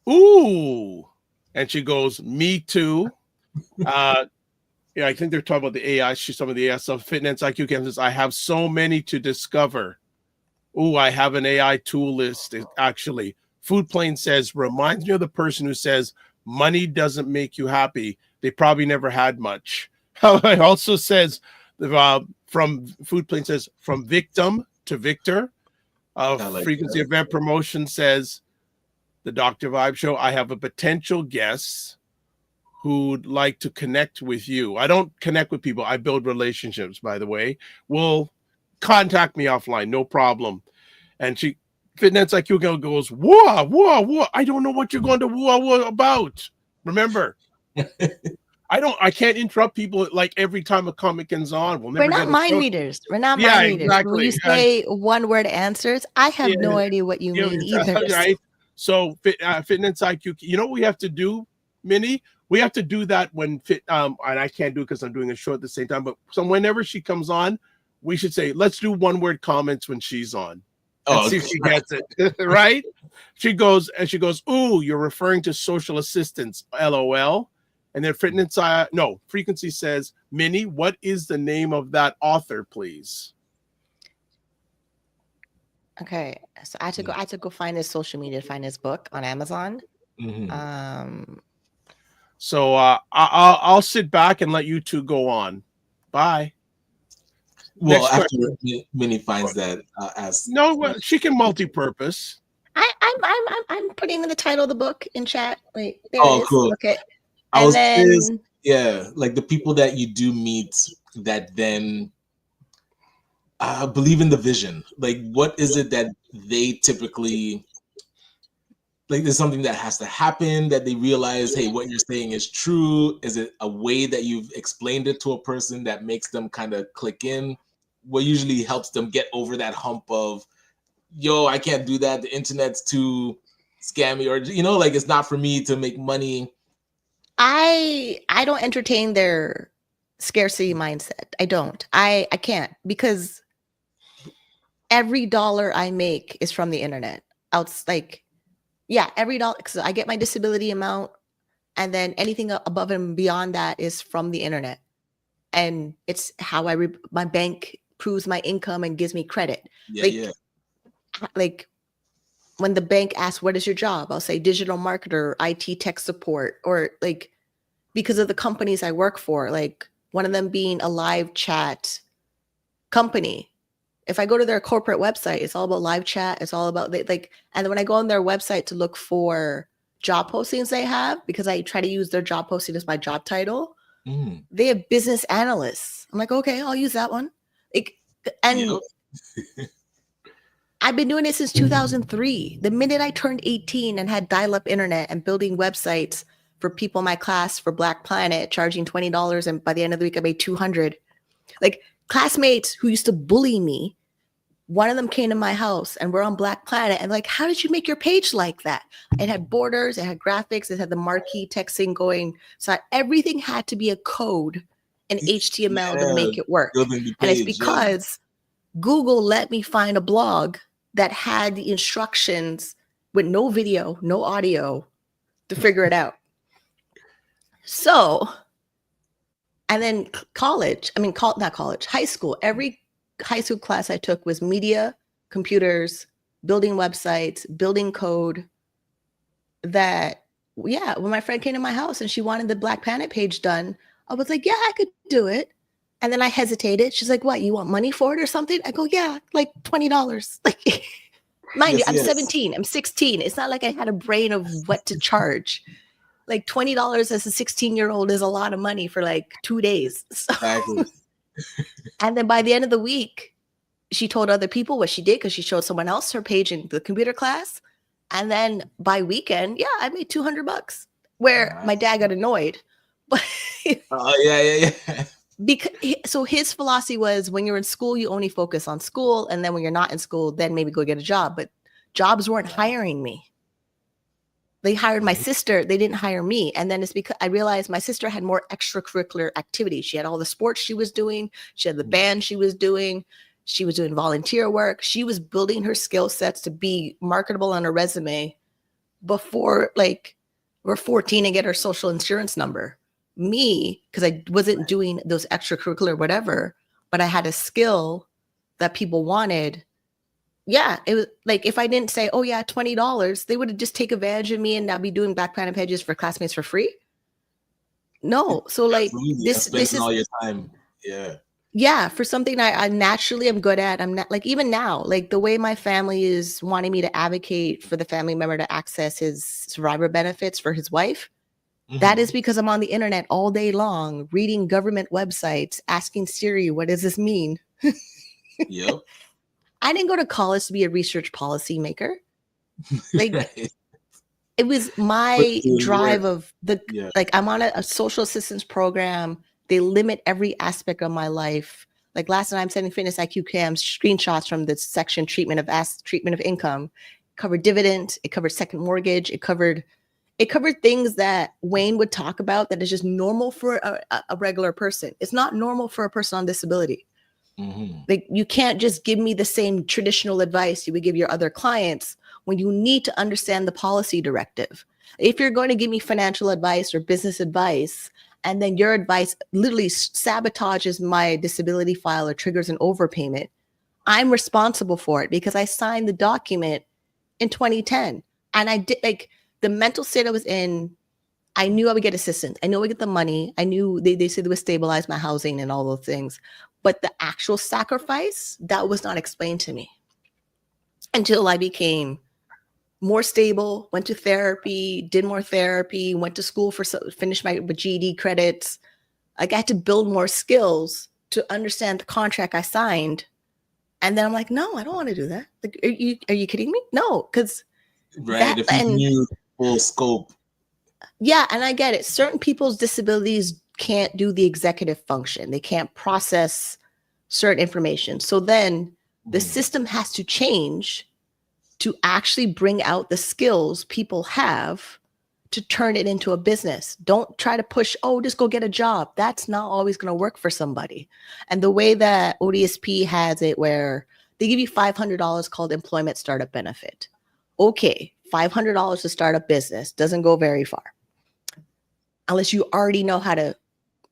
ooh. And she goes, me too. I think they're talking about the AI. She's talking about the AI stuff. Fitness IQ Cam says, I have so many to discover. Ooh, I have an AI tool list, actually. Food Plane says, reminds me of the person who says, money doesn't make you happy. They probably never had much. It also says, from Food Plane says, from victim to victor. Frequency that. Event Promotion says, the Dr. Vibe Show, I have a potential guest who'd like to connect with you. I don't connect with people. I build relationships, by the way. We'll contact me offline, no problem. And she, Fitness IQ goes, whoa, whoa, whoa. I don't know what you're going to whoa about. Remember, I can't interrupt people like every time a comic is on. We're not mind readers. We're not mind readers. Exactly. When you say one word answers, I have no idea what you mean either. Right. So Fitness IQ, you know what we have to do, Minnie? We have to do that when and I can't do it because I'm doing a show at the same time, but so whenever she comes on, we should say, let's do one word comments when she's on. And see if she gets it. Right? She goes, ooh, you're referring to social assistance, LOL. And then Frequency says, Minnie, what is the name of that author, please? Okay, so I had to go find his social media, find his book on Amazon. So I'll sit back and let you two go on. Bye. Well, Next after question. Minnie finds that, as No, she can multi-purpose. I'm putting in the title of the book in chat. Wait, there Oh, it is. cool. Okay. I And was then curious, yeah, like the people that you do meet that then believe in the vision. Like, what is it that they typically like? There's something that has to happen that they realize, hey, what you're saying is true. Is it a way that you've explained it to a person that makes them kind of click in? What usually helps them get over that hump of, yo, I can't do that. The internet's too scammy, or like it's not for me to make money. I don't entertain their scarcity mindset. I don't. I can't, because every dollar I make is from the internet. Every dollar. So I get my disability amount, and then anything above and beyond that is from the internet. And it's how my bank proves my income and gives me credit. Like when the bank asks, what is your job? I'll say digital marketer, IT tech support, or like, because of the companies I work for, like one of them being a live chat company. If I go to their corporate website, it's all about live chat. It's all about and then when I go on their website to look for job postings they have, because I try to use their job posting as my job title, they have business analysts. I'm like, okay, I'll use that one. I've been doing it since 2003. The minute I turned 18 and had dial-up internet and building websites for people in my class for Black Planet, charging $20, and by the end of the week I made $200. Like classmates who used to bully me, one of them came to my house and we're on Black Planet, and like, how did you make your page like that? It had borders, it had graphics, it had the marquee texting going. So everything had to be a code in HTML to make it work. And it's because Google let me find a blog that had the instructions with no video, no audio to figure it out. So, and then high school, every high school class I took was media, computers, building websites, building code. When my friend came to my house and she wanted the Black Planet page done, I was like, yeah, I could do it. And then I hesitated. She's like, what, you want money for it or something? I go, yeah, like $20. Like, mind you, I'm 17, I'm 16. It's not like I had a brain of what to charge. Like $20 as a 16-year-old is a lot of money for like 2 days. So, Exactly. and then by the end of the week, she told other people what she did because she showed someone else her page in the computer class. And then by weekend, I made $200, where my dad got annoyed. But so his philosophy was, when you're in school, you only focus on school. And then when you're not in school, then maybe go get a job. But jobs weren't hiring me. They hired my sister. They didn't hire me. And then it's because I realized my sister had more extracurricular activities. She had all the sports she was doing. She had the band she was doing. She was doing volunteer work. She was building her skill sets to be marketable on her resume before we're 14 and get her social insurance number. Me, because I wasn't doing those extracurricular whatever, but I had a skill that people wanted. Yeah, it was like, if I didn't say, oh yeah, $20, they would have just take advantage of me and not be doing Black Planet pages for classmates for free. No, so like this is all your time. Yeah, for something I naturally am good at. I'm not like, even now, like the way my family is wanting me to advocate for the family member to access his survivor benefits for his wife. That is because I'm on the internet all day long, reading government websites, asking Siri, what does this mean? Yep. I didn't go to college to be a research policy maker. Like it was my drive of like, I'm on a social assistance program. They limit every aspect of my life. Like last night I'm sending Fitness IQ cams, screenshots from the section treatment of income. It covered dividend. It covered second mortgage. It covered things that Wayne would talk about that is just normal for a regular person. It's not normal for a person on disability. Like you can't just give me the same traditional advice you would give your other clients when you need to understand the policy directive. If you're going to give me financial advice or business advice, and then your advice literally sabotages my disability file or triggers an overpayment, I'm responsible for it because I signed the document in 2010. And I did, like, the mental state I was in, I knew I would get assistance. I knew I would get the money. I knew they said they would stabilize my housing and all those things. But the actual sacrifice, that was not explained to me until I became more stable, went to therapy, did more therapy, went to school finished my GED credits. I got to build more skills to understand the contract I signed. And then I'm like, no, I don't want to do that. Like, are you kidding me? No, because if you knew full scope. Yeah, and I get it. Certain people's disabilities can't do the executive function. They can't process certain information. So then the system has to change to actually bring out the skills people have to turn it into a business. Don't try to push, just go get a job. That's not always going to work for somebody. And the way that ODSP has it, where they give you $500 called employment startup benefit. Okay, $500 to start a business doesn't go very far unless you already know how to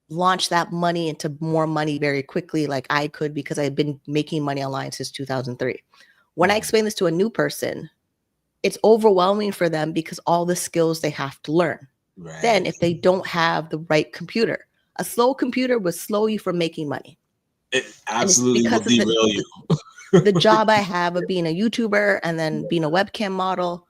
launch that money into more money very quickly, like I could, because I've been making money online since 2003. When I explain this to a new person, it's overwhelming for them because all the skills they have to learn. Right. Then if they don't have the right computer, a slow computer will slow you from making money. It absolutely will derail you. The job I have of being a YouTuber and then being a webcam model,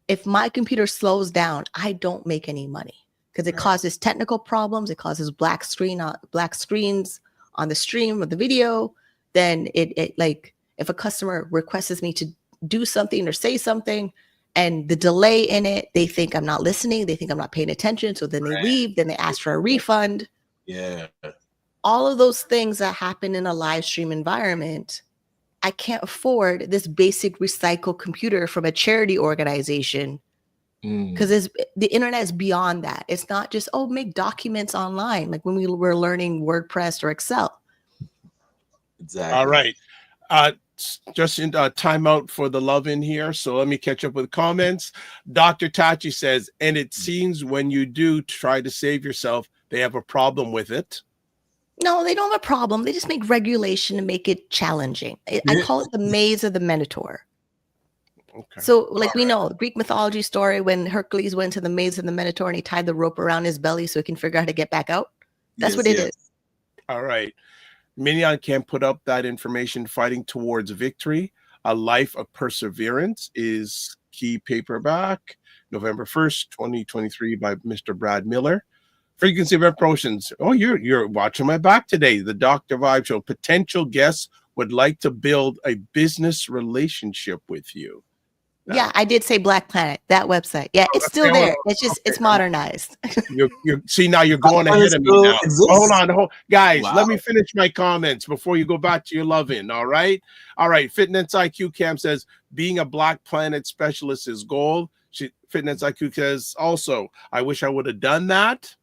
if my computer slows down, I don't make any money because it causes technical problems. It causes black screens on the stream of the video. Then it like, if a customer requests me to do something or say something and the delay in it, they think I'm not listening. They think I'm not paying attention. So then they leave, then they ask for a refund. Yeah. All of those things that happen in a live stream environment, I can't afford this basic recycled computer from a charity organization because the internet is beyond that. It's not just, make documents online. Like when we were learning WordPress or Excel. Exactly. All right. Just in timeout for the love in here. So let me catch up with comments. Dr. Tachi says, and it seems when you do try to save yourself, they have a problem with it. No, they don't have a problem. They just make regulation to make it challenging. I call it the maze of the Minotaur. Okay. So like we know Greek mythology story when Hercules went to the maze of the Minotaur and he tied the rope around his belly so he can figure out how to get back out. That's what it is. All right. Minnie can put up that information. Fighting Towards Victory, A Life of Perseverance is key paperback, November 1st, 2023 by Mr. Brad Miller. Frequency of Promotions. Oh, you're watching my back today. The Dr. Vibe Show. Potential guests would like to build a business relationship with you. Yeah, I did say Black Planet, that website. Yeah, it's still there. It's just it's modernized. you see, now you're going ahead of me now. Hold on, guys. Let me finish my comments before you go back to your love-in. All right. Fitness IQ Cam says being a Black Planet specialist is gold. Fitness IQ says also, I wish I would have done that.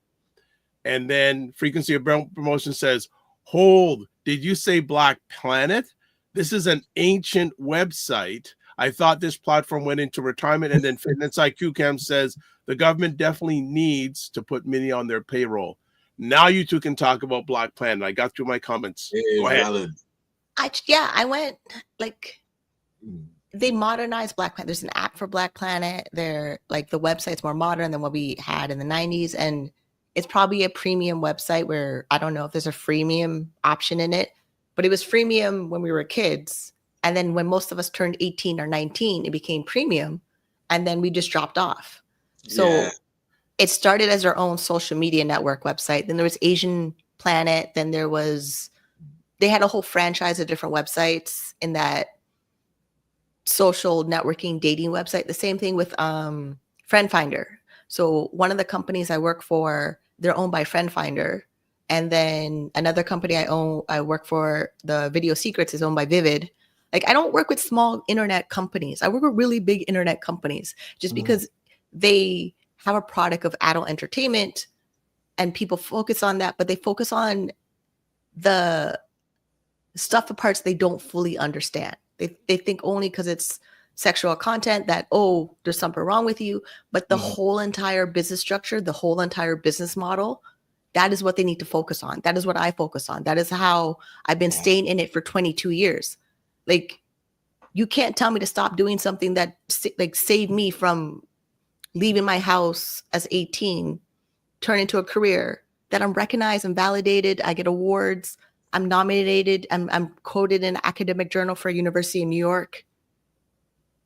And then Frequency of Promotion says, hold, did you say Black Planet? This is an ancient website. I thought this platform went into retirement. And then Fitness IQ Cam says the government definitely needs to put Minnie on their payroll. Now you two can talk about Black Planet. I got through my comments. Go ahead. I went like they modernized Black Planet. There's an app for Black Planet. They're like the website's more modern than what we had in the 90s. And it's probably a premium website where I don't know if there's a freemium option in it, but it was freemium when we were kids. And then when most of us turned 18 or 19, it became premium. And then we just dropped off. So it started as our own social media network website. Then there was Asian Planet. Then they had a whole franchise of different websites in that social networking dating website. The same thing with Friend Finder. So one of the companies I work for, they're owned by Friend Finder. And then another company I work for, the Video Secrets, is owned by Vivid. Like, I don't work with small internet companies. I work with really big internet companies just because they have a product of adult entertainment and people focus on that, but they focus on the stuff, the parts they don't fully understand. They think only because it's sexual content that, oh, there's something wrong with you. But the whole entire business structure, the whole entire business model, that is what they need to focus on. That is what I focus on. That is how I've been staying in it for 22 years. Like, you can't tell me to stop doing something that like saved me from leaving my house as 18, turn into a career that I'm recognized and validated. I get awards. I'm nominated. I'm quoted in an academic journal for a university in New York.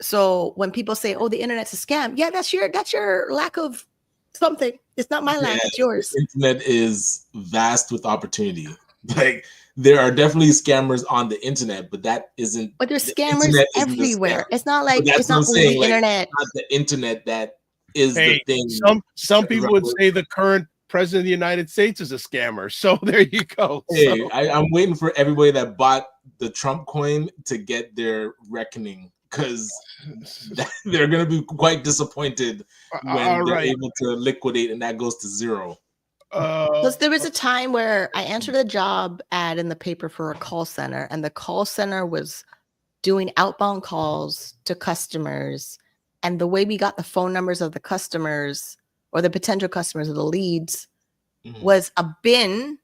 So when people say, "Oh, the internet's a scam," yeah, that's your lack of something. It's not my lack; it's yours. The internet is vast with opportunity. Like, there are definitely scammers on the internet, but that isn't. But there's scammers everywhere. It's not like it's not only the internet. Not the internet that is the thing. Some people would say the current president of the United States is a scammer. So there you go. Hey, so. I'm waiting for everybody that bought the Trump coin to get their reckoning, because they're going to be quite disappointed when they're able to liquidate and that goes to zero. Plus, there was a time where I answered a job ad in the paper for a call center, and the call center was doing outbound calls to customers. And the way we got the phone numbers of the customers or the potential customers or the leads was a bin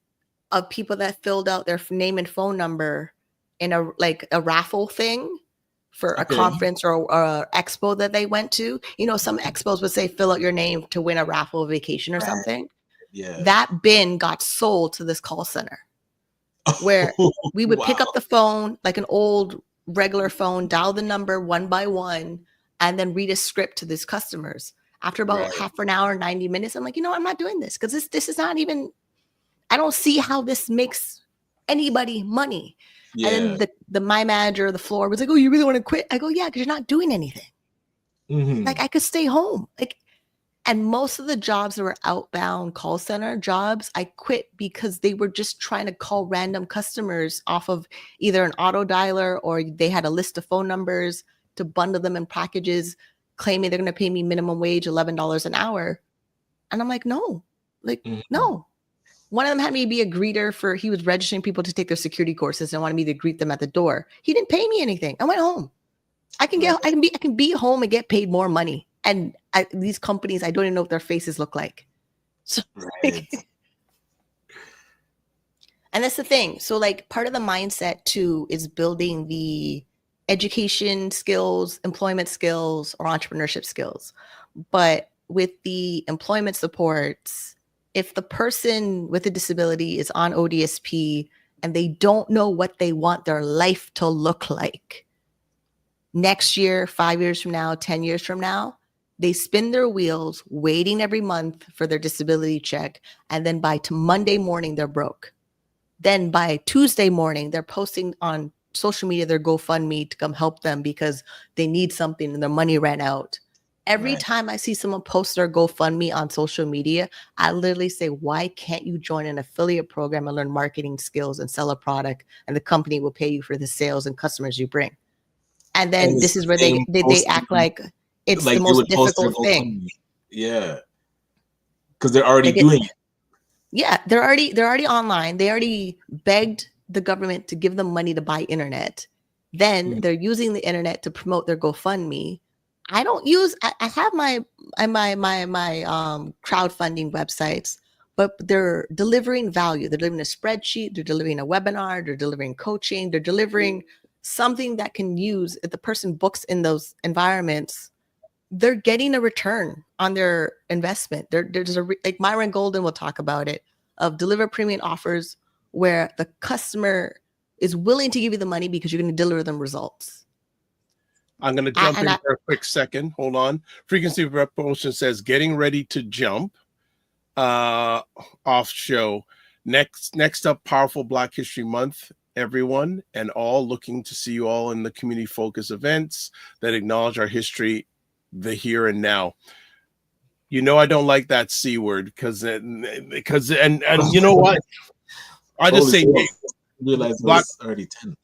of people that filled out their name and phone number in a raffle thing for a conference or a expo that they went to. You know, some expos would say, fill out your name to win a raffle vacation or something. Yeah. That bin got sold to this call center where we would pick up the phone, like an old regular phone, dial the number one by one, and then read a script to these customers. After about half an hour, 90 minutes, I'm like, you know, I'm not doing this because this is not even, I don't see how this makes anybody money. Yeah. And then my manager of the floor was like, oh, you really want to quit? I go, yeah, because you're not doing anything. Like, I could stay home. Like, and most of the jobs that were outbound call center jobs, I quit because they were just trying to call random customers off of either an auto dialer or they had a list of phone numbers to bundle them in packages, claiming they're going to pay me minimum wage, $11 an hour. And I'm like, no, no. One of them had me be a greeter he was registering people to take their security courses and wanted me to greet them at the door. He didn't pay me anything. I went home. I can be home and get paid more money. And these companies, I don't even know what their faces look like. So, and that's the thing. So, like, part of the mindset too is building the education skills, employment skills, or entrepreneurship skills. But with the employment supports, if the person with a disability is on ODSP and they don't know what they want their life to look like next year, 5 years from now, 10 years from now, they spin their wheels waiting every month for their disability check. And then by Monday morning, they're broke. Then by Tuesday morning, they're posting on social media their GoFundMe to come help them because they need something and their money ran out. Every time I see someone post their GoFundMe on social media, I literally say, why can't you join an affiliate program and learn marketing skills and sell a product, and the company will pay you for the sales and customers you bring? And then this is where they act like it's the most difficult thing. Yeah. Because they're already doing it. Yeah, they're already online. They already begged the government to give them money to buy internet. Then they're using the internet to promote their GoFundMe. I have my crowdfunding websites, but they're delivering value. They're delivering a spreadsheet, they're delivering a webinar, they're delivering coaching, they're delivering something that can use if the person books in those environments. They're getting a return on their investment. There's like Myron Golden will talk about it, of deliver premium offers where the customer is willing to give you the money because you're going to deliver them results. I'm going to jump in for a quick second. Hold on. Frequency of Repulsion says, getting ready to jump off show. Next up, Powerful Black History Month, everyone, and all looking to see you all in the community focus events that acknowledge our history, the here and now. You know, I don't like that C word because and you know what? I just say realize it was already 10.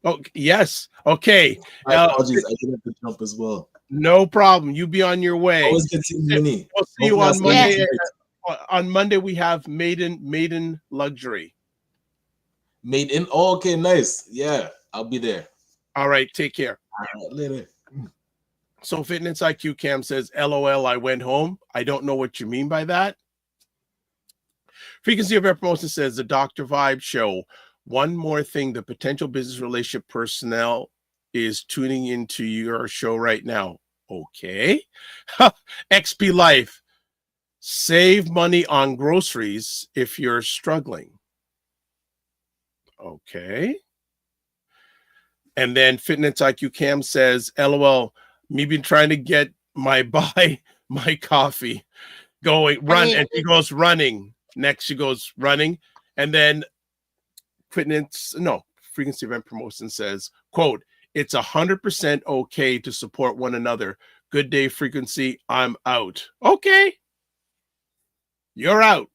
Oh, yes. Okay. My apologies. I did have to jump as well. No problem. You be on your way. Always good seeing Minnie. We'll see you on Monday. On Monday, we have Maiden Luxury. Made in? Oh, okay, nice. Yeah, I'll be there. All right. Take care. All right, later. So Fitness IQ Cam says, LOL, I went home. I don't know what you mean by that. Frequency of Air Promotion says, the Dr. Vibe Show. One more thing, the potential business relationship personnel is tuning into your show right now. Okay. XP Life. Save money on groceries if you're struggling. Okay. And then Fitness IQ Cam says, LOL, me been trying to get buy my coffee. Run. And she goes running. Next, she goes running. And then Frequency Event Promotion says, quote, it's 100% okay to support one another. Good day, Frequency. I'm out. Okay. You're out.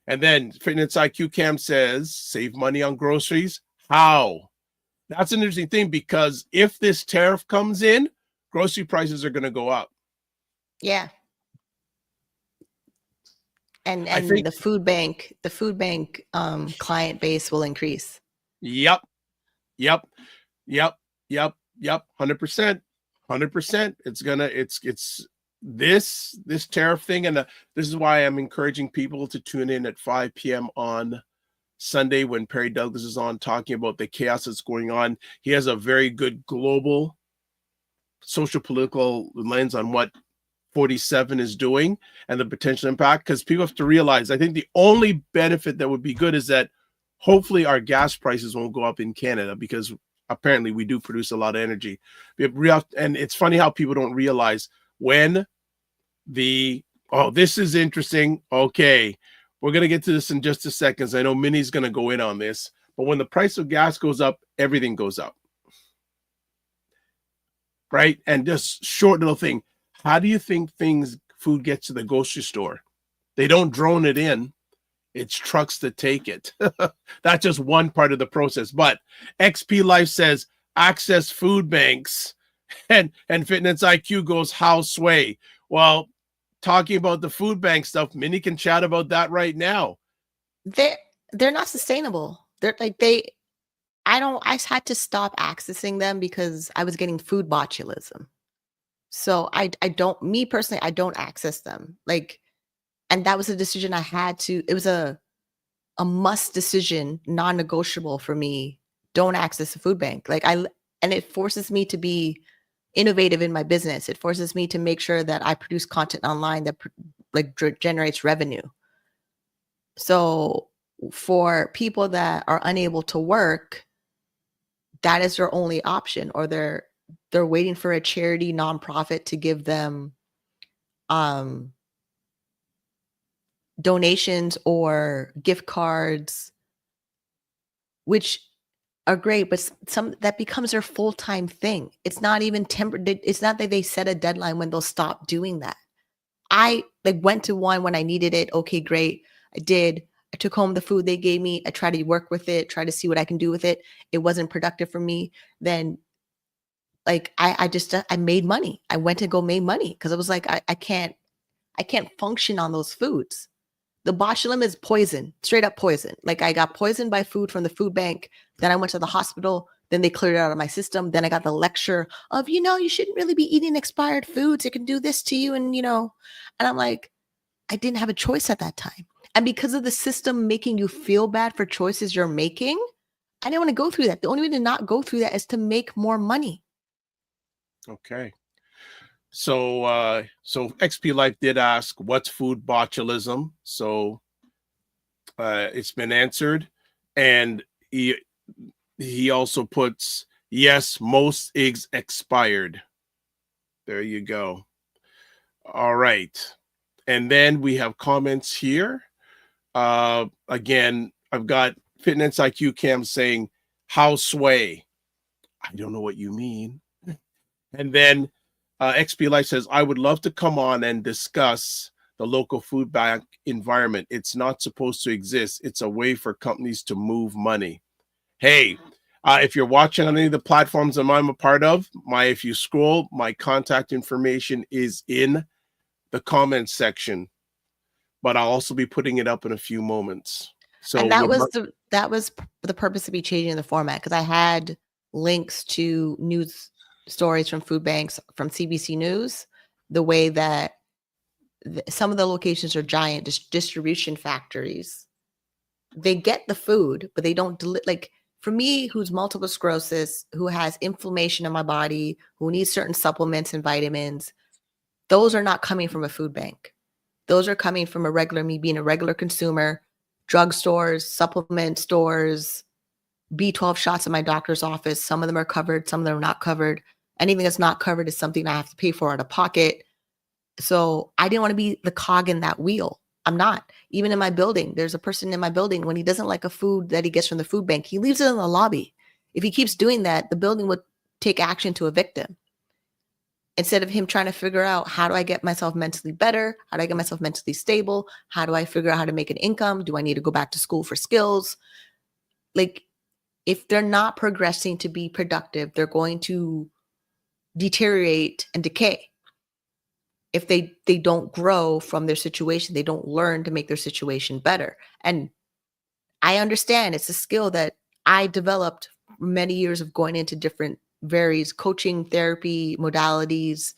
And then Fitness IQ Cam says, save money on groceries. How? That's an interesting thing, because if this tariff comes in, grocery prices are going to go up. Yeah. And I think the food bank client base will increase. Yep. 100%. 100%. It's this tariff thing. And this is why I'm encouraging people to tune in at 5 p.m. on Sunday when Perry Douglas is on, talking about the chaos that's going on. He has a very good global social political lens on what 47 is doing and the potential impact, because people have to realize, I think the only benefit that would be good is that hopefully our gas prices won't go up in Canada, because apparently we do produce a lot of energy. And it's funny how people don't realize when this is interesting. Okay, we're going to get to this in just a second. I know Minnie's going to go in on this, but when the price of gas goes up, everything goes up. Right? And just short little thing. How do you think food gets to the grocery store? They don't drone it in. It's trucks that take it. That's just one part of the process. But XP Life says, access food banks. And Fitness IQ goes, how sway? Well, talking about the food bank stuff, Minnie can chat about that right now. They're not sustainable. I had to stop accessing them because I was getting food botulism. So I don't access them. And that was a decision I had to, it was a must decision, non-negotiable for me. Don't access the food bank. And it forces me to be innovative in my business. It forces me to make sure that I produce content online that generates revenue. So for people that are unable to work, that is their only option, or they're waiting for a charity nonprofit to give them donations or gift cards, which are great, but that becomes their full-time thing. It's not even it's not that they set a deadline when they'll stop doing that. I went to one when I needed it. Okay, great. I did. I took home the food they gave me. I tried to work with it, try to see what I can do with it. It wasn't productive for me. Then I made money. I went to go make money because I was like, I can't function on those foods. The botulism is poison, straight up poison. I got poisoned by food from the food bank. Then I went to the hospital. Then they cleared it out of my system. Then I got the lecture of, you shouldn't really be eating expired foods. It can do this to you. And, and I'm like, I didn't have a choice at that time. And because of the system making you feel bad for choices you're making, I didn't want to go through that. The only way to not go through that is to make more money. Okay. So XP Life did ask, what's food botulism? So it's been answered. And he also puts, yes, most eggs expired. There you go. All right. And then we have comments here. Again, I've got Fitness IQ Cam saying, how sway? I don't know what you mean. And then XP Life says, I would love to come on and discuss the local food bank environment. It's not supposed to exist. It's a way for companies to move money. Hey, if you're watching on any of the platforms that I'm a part of, if you scroll, my contact information is in the comments section, but I'll also be putting it up in a few moments. So and that was the purpose of me changing the format, because I had links to news stories from food banks, from CBC News, the way that some of the locations are giant distribution factories. They get the food, but they don't like, for me, who's multiple sclerosis, who has inflammation in my body, who needs certain supplements and vitamins, those are not coming from a food bank. Those are coming from me being a regular consumer, drugstores, supplement stores, B12 shots in my doctor's office. Some of them are covered, some of them are not covered. Anything that's not covered is something I have to pay for out of pocket. So I didn't want to be the cog in that wheel. I'm not. Even in my building, there's a person in my building, when he doesn't like a food that he gets from the food bank, he leaves it in the lobby. If he keeps doing that, the building would take action to evict him. Instead of him trying to figure out, how do I get myself mentally better? How do I get myself mentally stable? How do I figure out how to make an income? Do I need to go back to school for skills? Like, if they're not progressing to be productive, they're going to deteriorate and decay. If they don't grow from their situation, they don't learn to make their situation better. And I understand it's a skill that I developed many years of going into different various coaching, therapy, modalities,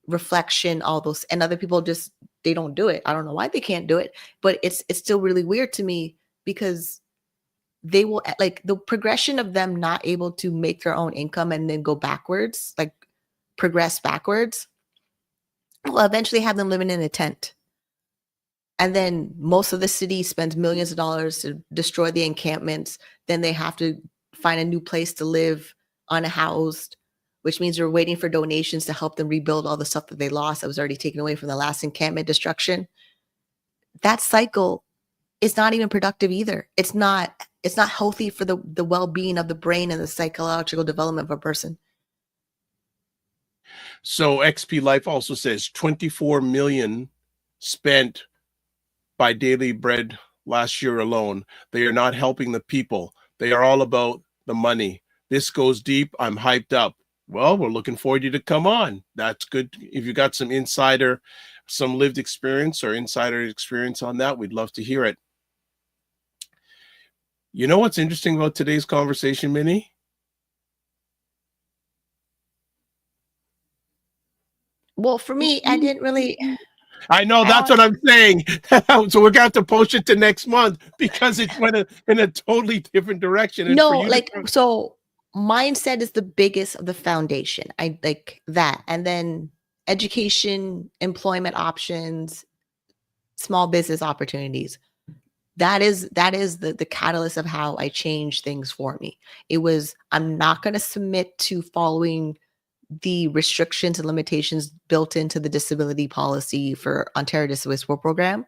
reflection, all those, and other people just, they don't do it. I don't know why they can't do it, but it's still really weird to me, because they will, like, the progression of them not able to make their own income and then go backwards, like progress backwards, will eventually have them living in a tent. And then most of the city spends millions of dollars to destroy the encampments. Then they have to find a new place to live unhoused, which means they're waiting for donations to help them rebuild all the stuff that they lost that was already taken away from the last encampment destruction. That cycle is not even productive either. It's not healthy for the well-being of the brain and the psychological development of a person. So XP Life also says 24 million spent by Daily Bread last year alone. They are not helping the people. They are all about the money. This goes deep. I'm hyped up. Well, we're looking forward to you to come on. That's good. If you got some lived experience or insider experience on that, we'd love to hear it. You know what's interesting about today's conversation, Minnie? Well, for me, I didn't really. I know, that's what I'm saying. So we're going to have to push it to next month, because it went in a totally different direction. And no, for you like, so mindset is the biggest of the foundation. I like that. And then education, employment options, small business opportunities. That is the catalyst of how I changed things for me. It was, I'm not going to submit to following the restrictions and limitations built into the disability policy for Ontario Disability Support Program.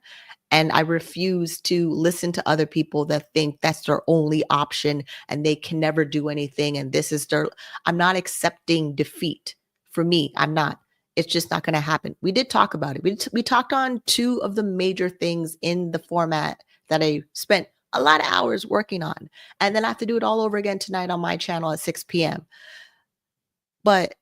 And I refuse to listen to other people that think that's their only option and they can never do anything. And this is I'm not accepting defeat. For me, I'm not. It's just not going to happen. We did talk about it. We talked on two of the major things in the format that I spent a lot of hours working on. And then I have to do it all over again tonight on my channel at 6 p.m. But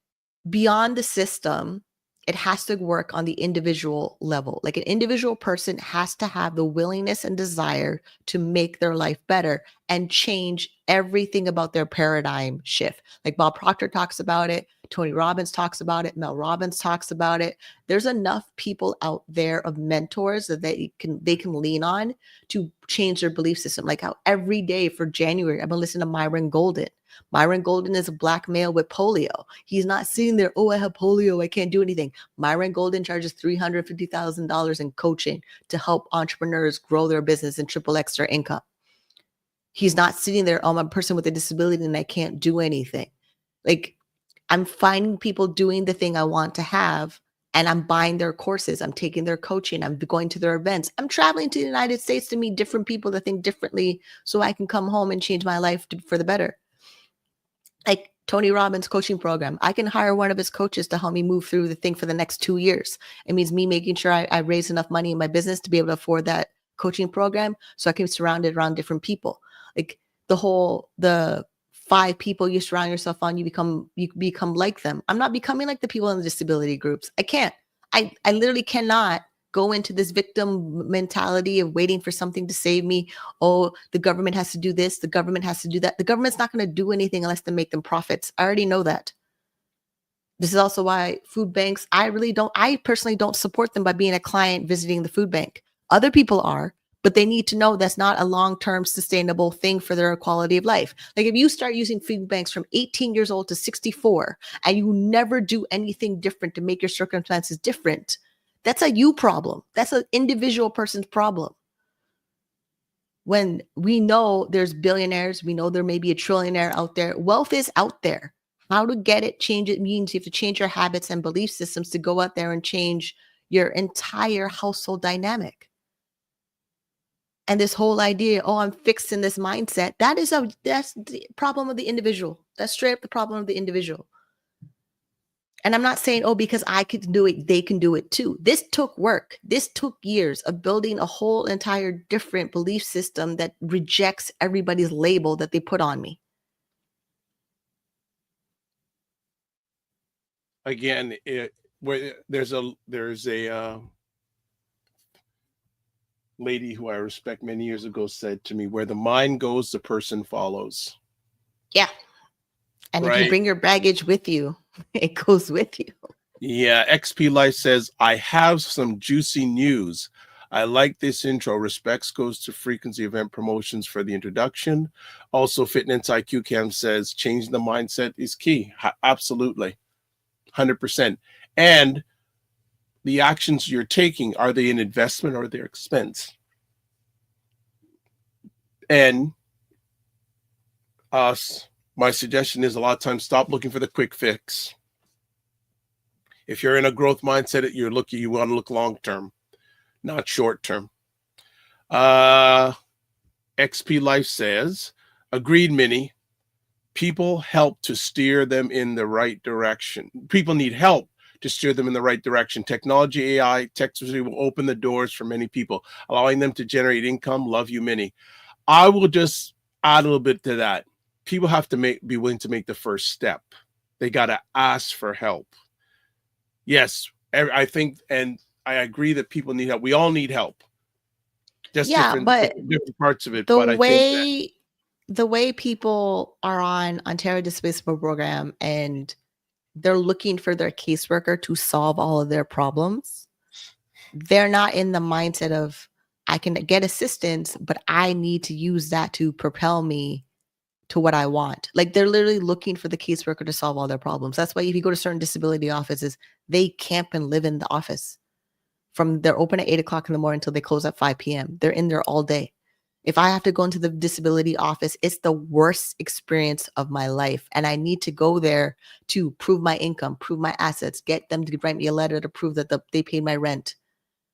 beyond the system, it has to work on the individual level. Like, an individual person has to have the willingness and desire to make their life better and change everything about their paradigm shift. Like Bob Proctor talks about it. Tony Robbins talks about it. Mel Robbins talks about it. There's enough people out there of mentors that they can lean on to change their belief system. Like how every day for January, I've been listening to Myron Golden. Myron Golden is a Black male with polio. He's not sitting there, oh, I have polio, I can't do anything. Myron Golden charges $350,000 in coaching to help entrepreneurs grow their business and triple X their income. He's not sitting there, oh, I'm a person with a disability and I can't do anything. Like, I'm finding people doing the thing I want to have, and I'm buying their courses. I'm taking their coaching. I'm going to their events. I'm traveling to the United States to meet different people that think differently so I can come home and change my life for the better. Like Tony Robbins' coaching program. I can hire one of his coaches to help me move through the thing for the next 2 years. It means me making sure I raise enough money in my business to be able to afford that coaching program so I can surround it around different people. Like the 5 people you surround yourself on, you become like them. I'm not becoming like the people in the disability groups. I can't. I literally cannot go into this victim mentality of waiting for something to save me. Oh, the government has to do this. The government has to do that. The government's not going to do anything unless they make them profits. I already know that. This is also why food banks, I personally don't support them by being a client visiting the food bank. Other people are, but they need to know that's not a long-term sustainable thing for their quality of life. Like if you start using food banks from 18 years old to 64 and you never do anything different to make your circumstances different, that's a you problem. That's an individual person's problem. When we know there's billionaires, we know there may be a trillionaire out there. Wealth is out there. How to get it, change it means you have to change your habits and belief systems to go out there and change your entire household dynamic. And this whole idea, oh, I'm fixing this mindset, that's the problem of the individual. That's straight up the problem of the individual. And I'm not saying, oh, because I could do it, they can do it too. This took work. This took years of building a whole entire different belief system that rejects everybody's label that they put on me. Again, there's a lady who I respect many years ago said to me, where the mind goes, the person follows. Yeah. And if you bring your baggage with you, it goes with you. Yeah. XP Life says, I have some juicy news. I like this intro. Respects goes to Frequency Event Promotions for the introduction. Also, Fitness IQ Cam says, change the mindset is key. Absolutely. 100%. And the actions you're taking, are they an investment or their expense? And my suggestion is a lot of times stop looking for the quick fix. If you're in a growth mindset, you want to look long term, not short term. XP Life says, agreed, Minnie. People help to steer them in the right direction. People need help to steer them in the right direction. Technology, AI, technology will open the doors for many people, allowing them to generate income. Love you, Minnie. I will just add a little bit to that. People have to be willing to make the first step. They got to ask for help. Yes, I think, and I agree that people need help. We all need help. Just different parts of it. The way people are on Ontario Disability Support Program and they're looking for their caseworker to solve all of their problems, they're not in the mindset of, I can get assistance, but I need to use that to propel me to what I want. Like they're literally looking for the caseworker to solve all their problems. That's why if you go to certain disability offices, they camp and live in the office. They're open at 8 o'clock in the morning until they close at 5 p.m. They're in there all day. If I have to go into the disability office, it's the worst experience of my life. And I need to go there to prove my income, prove my assets, get them to write me a letter to prove that they paid my rent.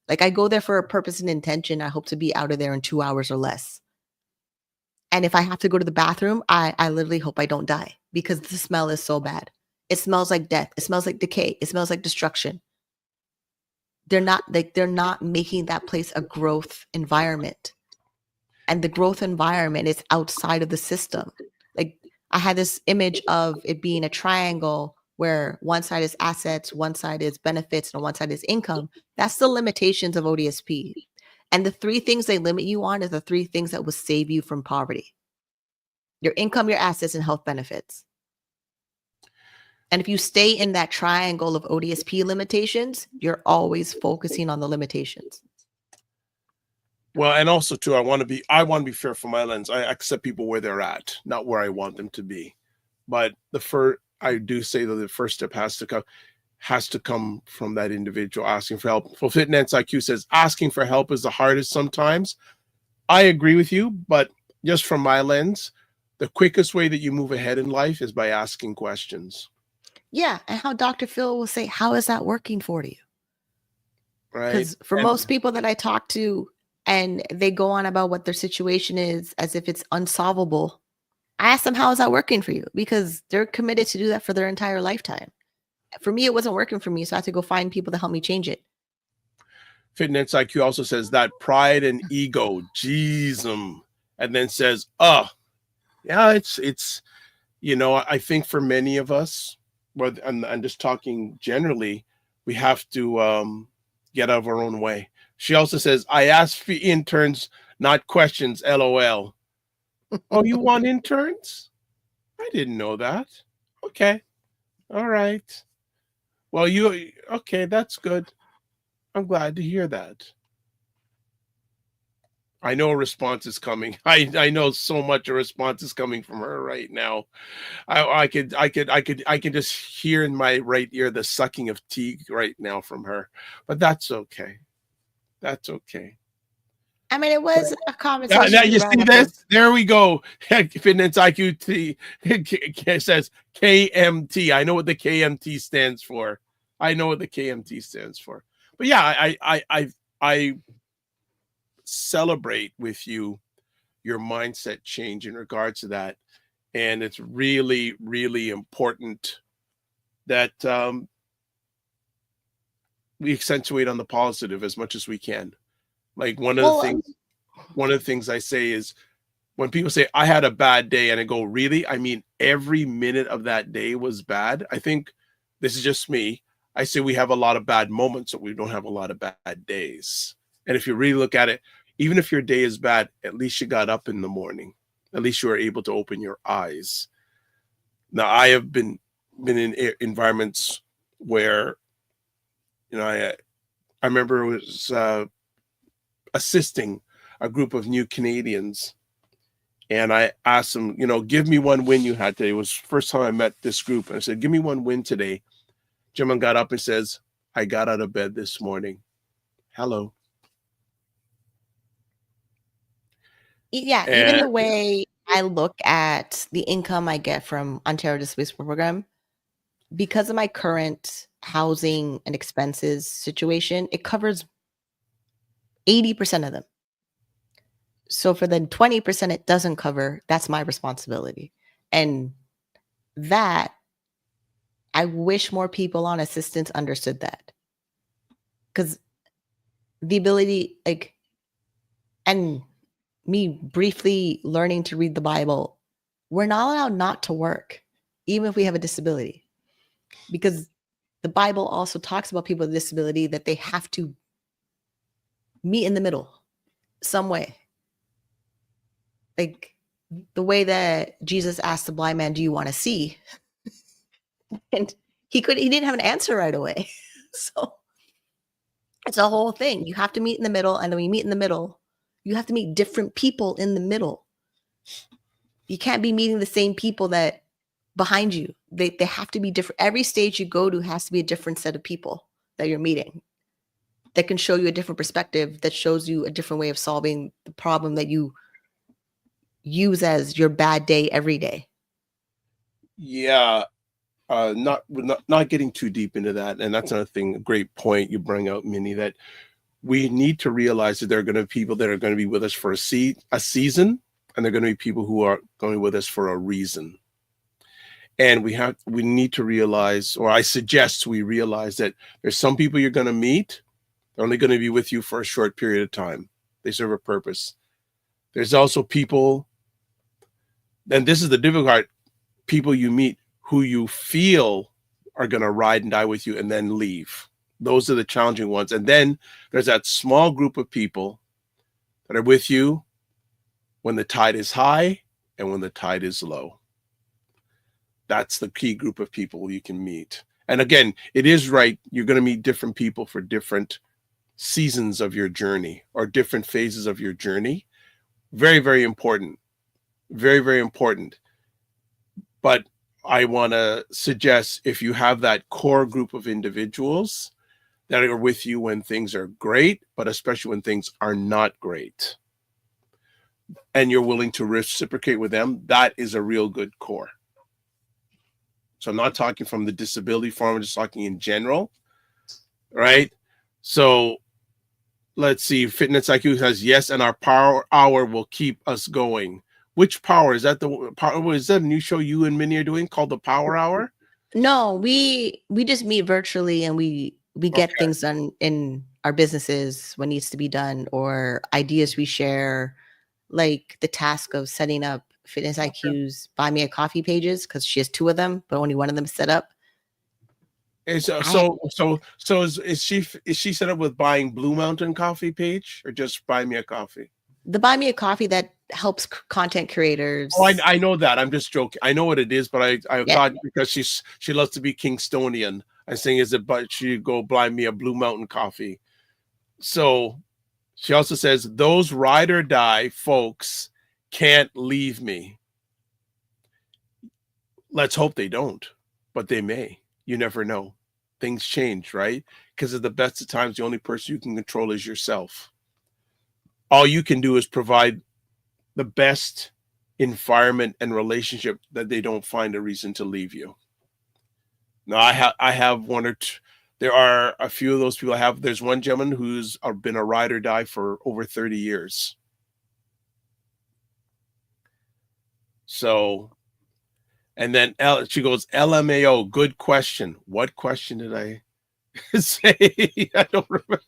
Like I go there for a purpose and intention. I hope to be out of there in 2 hours or less. And if I have to go to the bathroom, I literally hope I don't die because the smell is so bad. It smells like death. It smells like decay. It smells like destruction. They're not making that place a growth environment. And the growth environment is outside of the system. Like I had this image of it being a triangle where one side is assets, one side is benefits, and one side is income. That's the limitations of ODSP. And the three things they limit you on is the three things that will save you from poverty: your income, your assets, and health benefits. And if you stay in that triangle of ODSP limitations, you're always focusing on the limitations. Well, and also too, I want to be fair from my lens. I accept people where they're at, not where I want them to be. But I do say that the first step has to come from that individual asking for help. For Fitness IQ says asking for help is the hardest sometimes. I agree with you, but just from my lens, the quickest way that you move ahead in life is by asking questions. Yeah, and how Dr. Phil will say, how is that working for you? Right. Because for most people that I talk to, and they go on about what their situation is as if it's unsolvable, I ask them, how is that working for you? Because they're committed to do that for their entire lifetime. For me, it wasn't working for me, so I had to go find people to help me change it. Fitness IQ also says that pride and ego, and then says, yeah, it's I think for many of us, but I'm just talking generally, we have to get out of our own way. She also says, I ask for interns, not questions, LOL. Oh, you want interns? I didn't know that. Okay. All right. Well, okay, that's good. I'm glad to hear that. I know a response is coming. I know so much a response is coming from her right now. I can just hear in my right ear the sucking of teeth right now from her. But that's okay. That's okay. I mean, it was a Now conversation. you see this? There we go. Fitness IQ says KMT. I know what the KMT stands for. I know what the KMT stands for. But yeah, I celebrate with you your mindset change in regards to that. And it's really, really important that we accentuate on the positive as much as we can. Like one of the things I say is when people say I had a bad day and I go, really? I mean, every minute of that day was bad. I think this is just me. I say we have a lot of bad moments, but we don't have a lot of bad days. And if you really look at it, even if your day is bad, at least you got up in the morning. At least you were able to open your eyes. Now, I have been in environments where, I remember it was assisting a group of new Canadians. And I asked them, give me one win you had today. It was the first time I met this group. And I said, give me one win today. Jim got up and says, I got out of bed this morning. Hello. Yeah, even the way I look at the income I get from Ontario Disability Program, because of my current housing and expenses situation, it covers 80% of them. So for the 20% it doesn't cover, that's my responsibility. And that, I wish more people on assistance understood that. Because the ability, and me briefly learning to read the Bible, we're not allowed not to work, even if we have a disability. Because the Bible also talks about people with disability that they have to meet in the middle some way. Like the way that Jesus asked the blind man, do you want to see? And he didn't have an answer right away. So it's a whole thing. You have to meet in the middle. And then we meet in the middle. You have to meet different people in the middle. You can't be meeting the same people that behind you. They have to be different. Every stage you go to has to be a different set of people that you're meeting that can show you a different perspective, that shows you a different way of solving the problem that you use as your bad day every day. Yeah. Not getting too deep into that. And that's another thing, a great point you bring out, Minnie, that we need to realize that there are going to be people that are going to be with us for a season, and they're going to be people who are going with us for a reason. And we need to realize, or I suggest we realize, that there's some people you're going to meet. They're only going to be with you for a short period of time. They serve a purpose. There's also people, and this is the difficult part, people you meet who you feel are going to ride and die with you and then leave. Those are the challenging ones. And then there's that small group of people that are with you when the tide is high and when the tide is low. That's the key group of people you can meet. And again, it is right. You're going to meet different people for different seasons of your journey or different phases of your journey. Very, very important. Very, very important. But I want to suggest, if you have that core group of individuals that are with you when things are great, but especially when things are not great, and you're willing to reciprocate with them, that is a real good core. So I'm not talking from the disability form, I'm just talking in general, right? So let's see, Fitness IQ says yes, and our power hour will keep us going. Which power is that? Is that a new show you and Minnie are doing called the Power Hour? No, we just meet virtually, and we get things done in our businesses when needs to be done, or ideas we share, like the task of setting up Fitness IQ's Buy Me a Coffee pages, because she has 2 of them, but only one of them is set up. Is she set up with buying Blue Mountain Coffee page, or just Buy Me a Coffee? The Buy Me a Coffee that helps content creators. Oh, I know that. I'm just joking. I know what it is, but I thought because she loves to be Kingstonian, and saying, is it but she go buy me a Blue Mountain coffee? So she also says, those ride or die folks can't leave me. Let's hope they don't, but they may. You never know. Things change, right? Because at the best of times, the only person you can control is yourself. All you can do is provide the best environment and relationship that they don't find a reason to leave you. Now, I have one or two. There are a few of those people I have. There's one gentleman who's been a ride or die for over 30 years. So, and then she goes, LMAO, good question. What question did I say? I don't remember.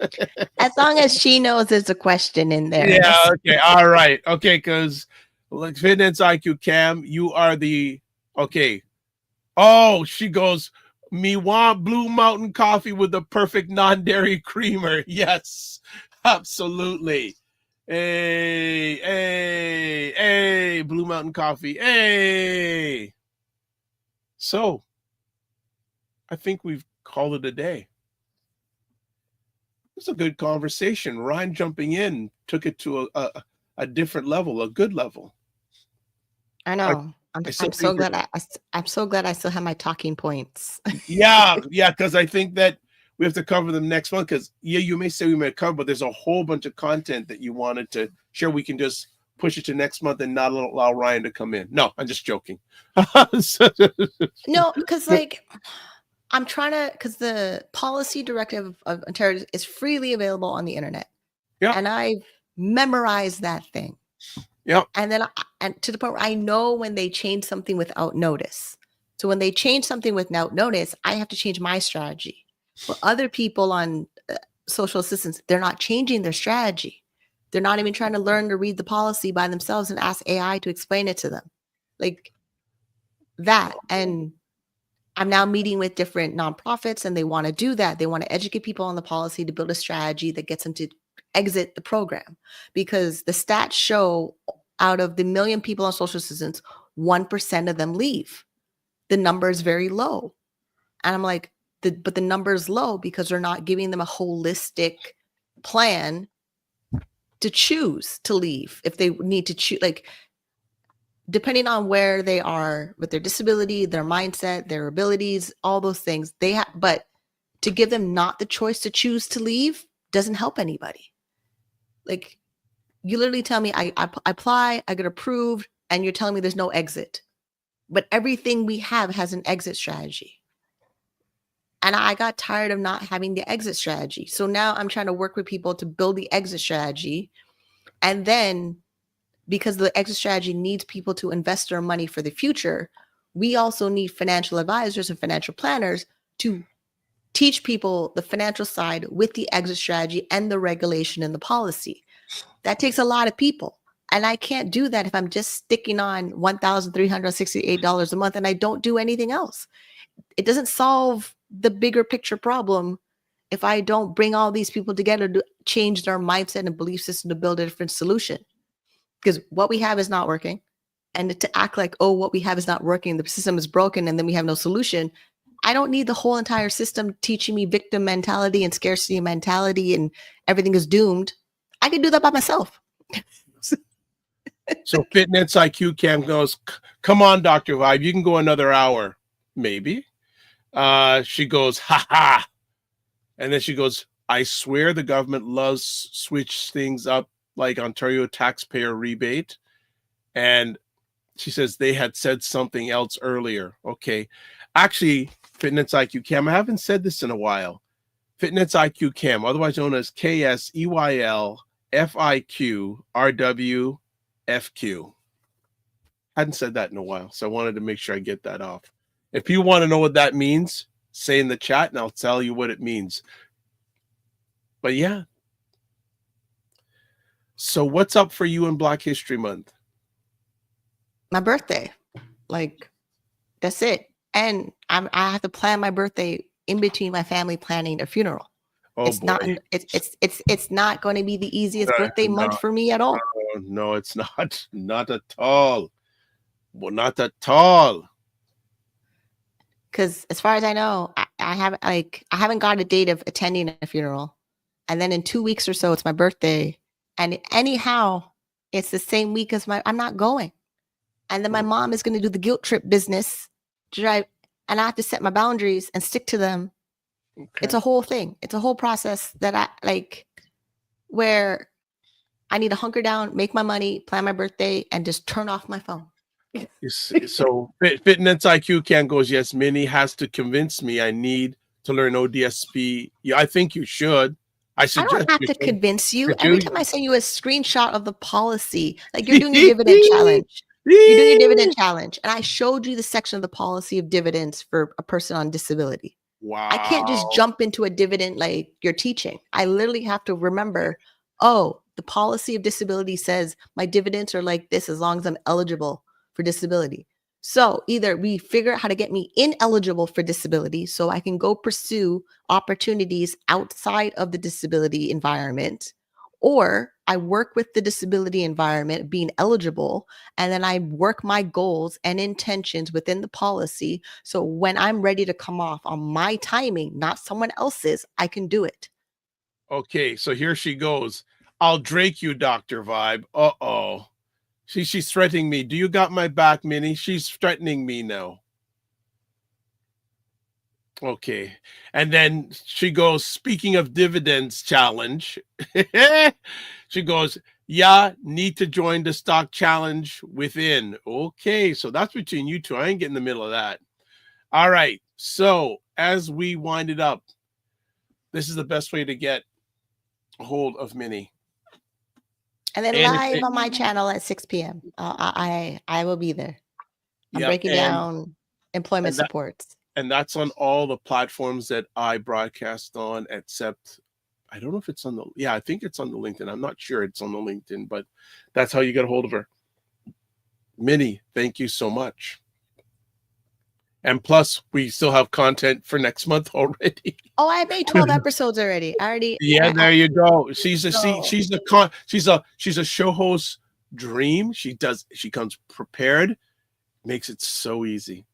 As long as she knows there's a question in there. Yeah, okay, all right. Okay, because like Fitness IQ Cam, you are the, okay. Oh, she goes, me want Blue Mountain coffee with the perfect non-dairy creamer. Yes, absolutely. Hey, Blue Mountain coffee. Hey. So, I think we've called it a day. It's a good conversation. Ryan jumping in took it to a different level, a good level. I know. I'm so glad I'm so glad I still have my talking points. Yeah, because I think that we have to cover them next month. Because you may say we may cover, but there's a whole bunch of content that you wanted to share. We can just push it to next month and not allow Ryan to come in. No, I'm just joking. No, because like I'm trying to, because the policy directive of Ontario is freely available on the internet. Yeah, and I've memorized that thing. Yeah. And then and to the point where I know when they change something without notice. So when they change something without notice, I have to change my strategy. For other people on social assistance, they're not changing their strategy. They're not even trying to learn to read the policy by themselves and ask AI to explain it to them. Like that. And I'm now meeting with different nonprofits and they want to do that. They want to educate people on the policy to build a strategy that gets them to exit the program, because the stats show out of the 1 million people on social assistance, 1% of them leave. The number is very low. And I'm like, but the number is low because they're not giving them a holistic plan to choose to leave if they need to choose, like depending on where they are with their disability, their mindset, their abilities, all those things they have. But to give them not the choice to choose to leave doesn't help anybody. Like you literally tell me I apply, I get approved, and you're telling me there's no exit. But everything we have has an exit strategy. And I got tired of not having the exit strategy. So now I'm trying to work with people to build the exit strategy. And then because the exit strategy needs people to invest their money for the future, we also need financial advisors and financial planners to teach people the financial side with the exit strategy and the regulation and the policy. That takes a lot of people. And I can't do that if I'm just sticking on $1,368 a month and I don't do anything else. It doesn't solve the bigger picture problem if I don't bring all these people together to change their mindset and belief system to build a different solution. Because what we have is not working. And to act like, oh, what we have is not working, the system is broken, and then we have no solution. I don't need the whole entire system teaching me victim mentality and scarcity mentality and everything is doomed. I can do that by myself. So Fitness IQ Cam goes, come on, Dr. Vibe, you can go another hour. Maybe. She goes, ha ha. And then she goes, I swear the government loves switch things up like Ontario taxpayer rebate. And she says they had said something else earlier. Okay. Actually, Fitness IQ Cam, I haven't said this in a while. Fitness IQ Cam, otherwise known as KSEYLFIQRWFQ. Hadn't said that in a while, so I wanted to make sure I get that off. If you want to know what that means, say in the chat and I'll tell you what it means. But yeah. So what's up for you in Black History Month? My birthday. Like, that's it. And I have to plan my birthday in between my family planning a funeral. Oh, it's boy. not it's not going to be the easiest birthday month for me at all. No, it's not. Not at all. Well, not at all. Because as far as I know, I haven't got a date of attending a funeral. And then in 2 weeks or so, it's my birthday. And anyhow, it's the same week as I'm not going. And then my mom is going to do the guilt trip business to drive. And I have to set my boundaries and stick to them. Okay. It's a whole thing. It's a whole process that I like, where I need to hunker down, make my money, plan my birthday, and just turn off my phone. So Fitness IQ Can goes, yes, Minnie has to convince me I need to learn ODSP. Yeah, I think you should. I don't have to convince you. Every time I send you a screenshot of the policy, like you're doing your dividend challenge. You're doing your dividend challenge. And I showed you the section of the policy of dividends for a person on disability. Wow. I can't just jump into a dividend like you're teaching. I literally have to remember, oh, the policy of disability says my dividends are like this as long as I'm eligible for disability. So either we figure out how to get me ineligible for disability so I can go pursue opportunities outside of the disability environment, or I work with the disability environment being eligible, and then I work my goals and intentions within the policy. So when I'm ready to come off on my timing, not someone else's, I can do it. Okay, so here she goes. I'll Drake you, Dr. Vibe. Uh-oh. She's threatening me. Do you got my back, Minnie? She's threatening me now. Okay. And then she goes, speaking of dividends challenge, she goes, yeah, need to join the stock challenge within. Okay, so that's between you two. I ain't getting in the middle of that. All right. So as we wind it up, this is the best way to get a hold of Minnie. And then live on my channel at 6 p.m. I will be there. I'm breaking down employment supports. And that's on all the platforms that I broadcast on, except I don't know if it's on the, I think it's on the LinkedIn. I'm not sure it's on the LinkedIn, but that's how you get a hold of her. Minnie, thank you so much. And plus, we still have content for next month already. Oh, I made 12 episodes already. There you go. She's a show host dream. She comes prepared, makes it so easy.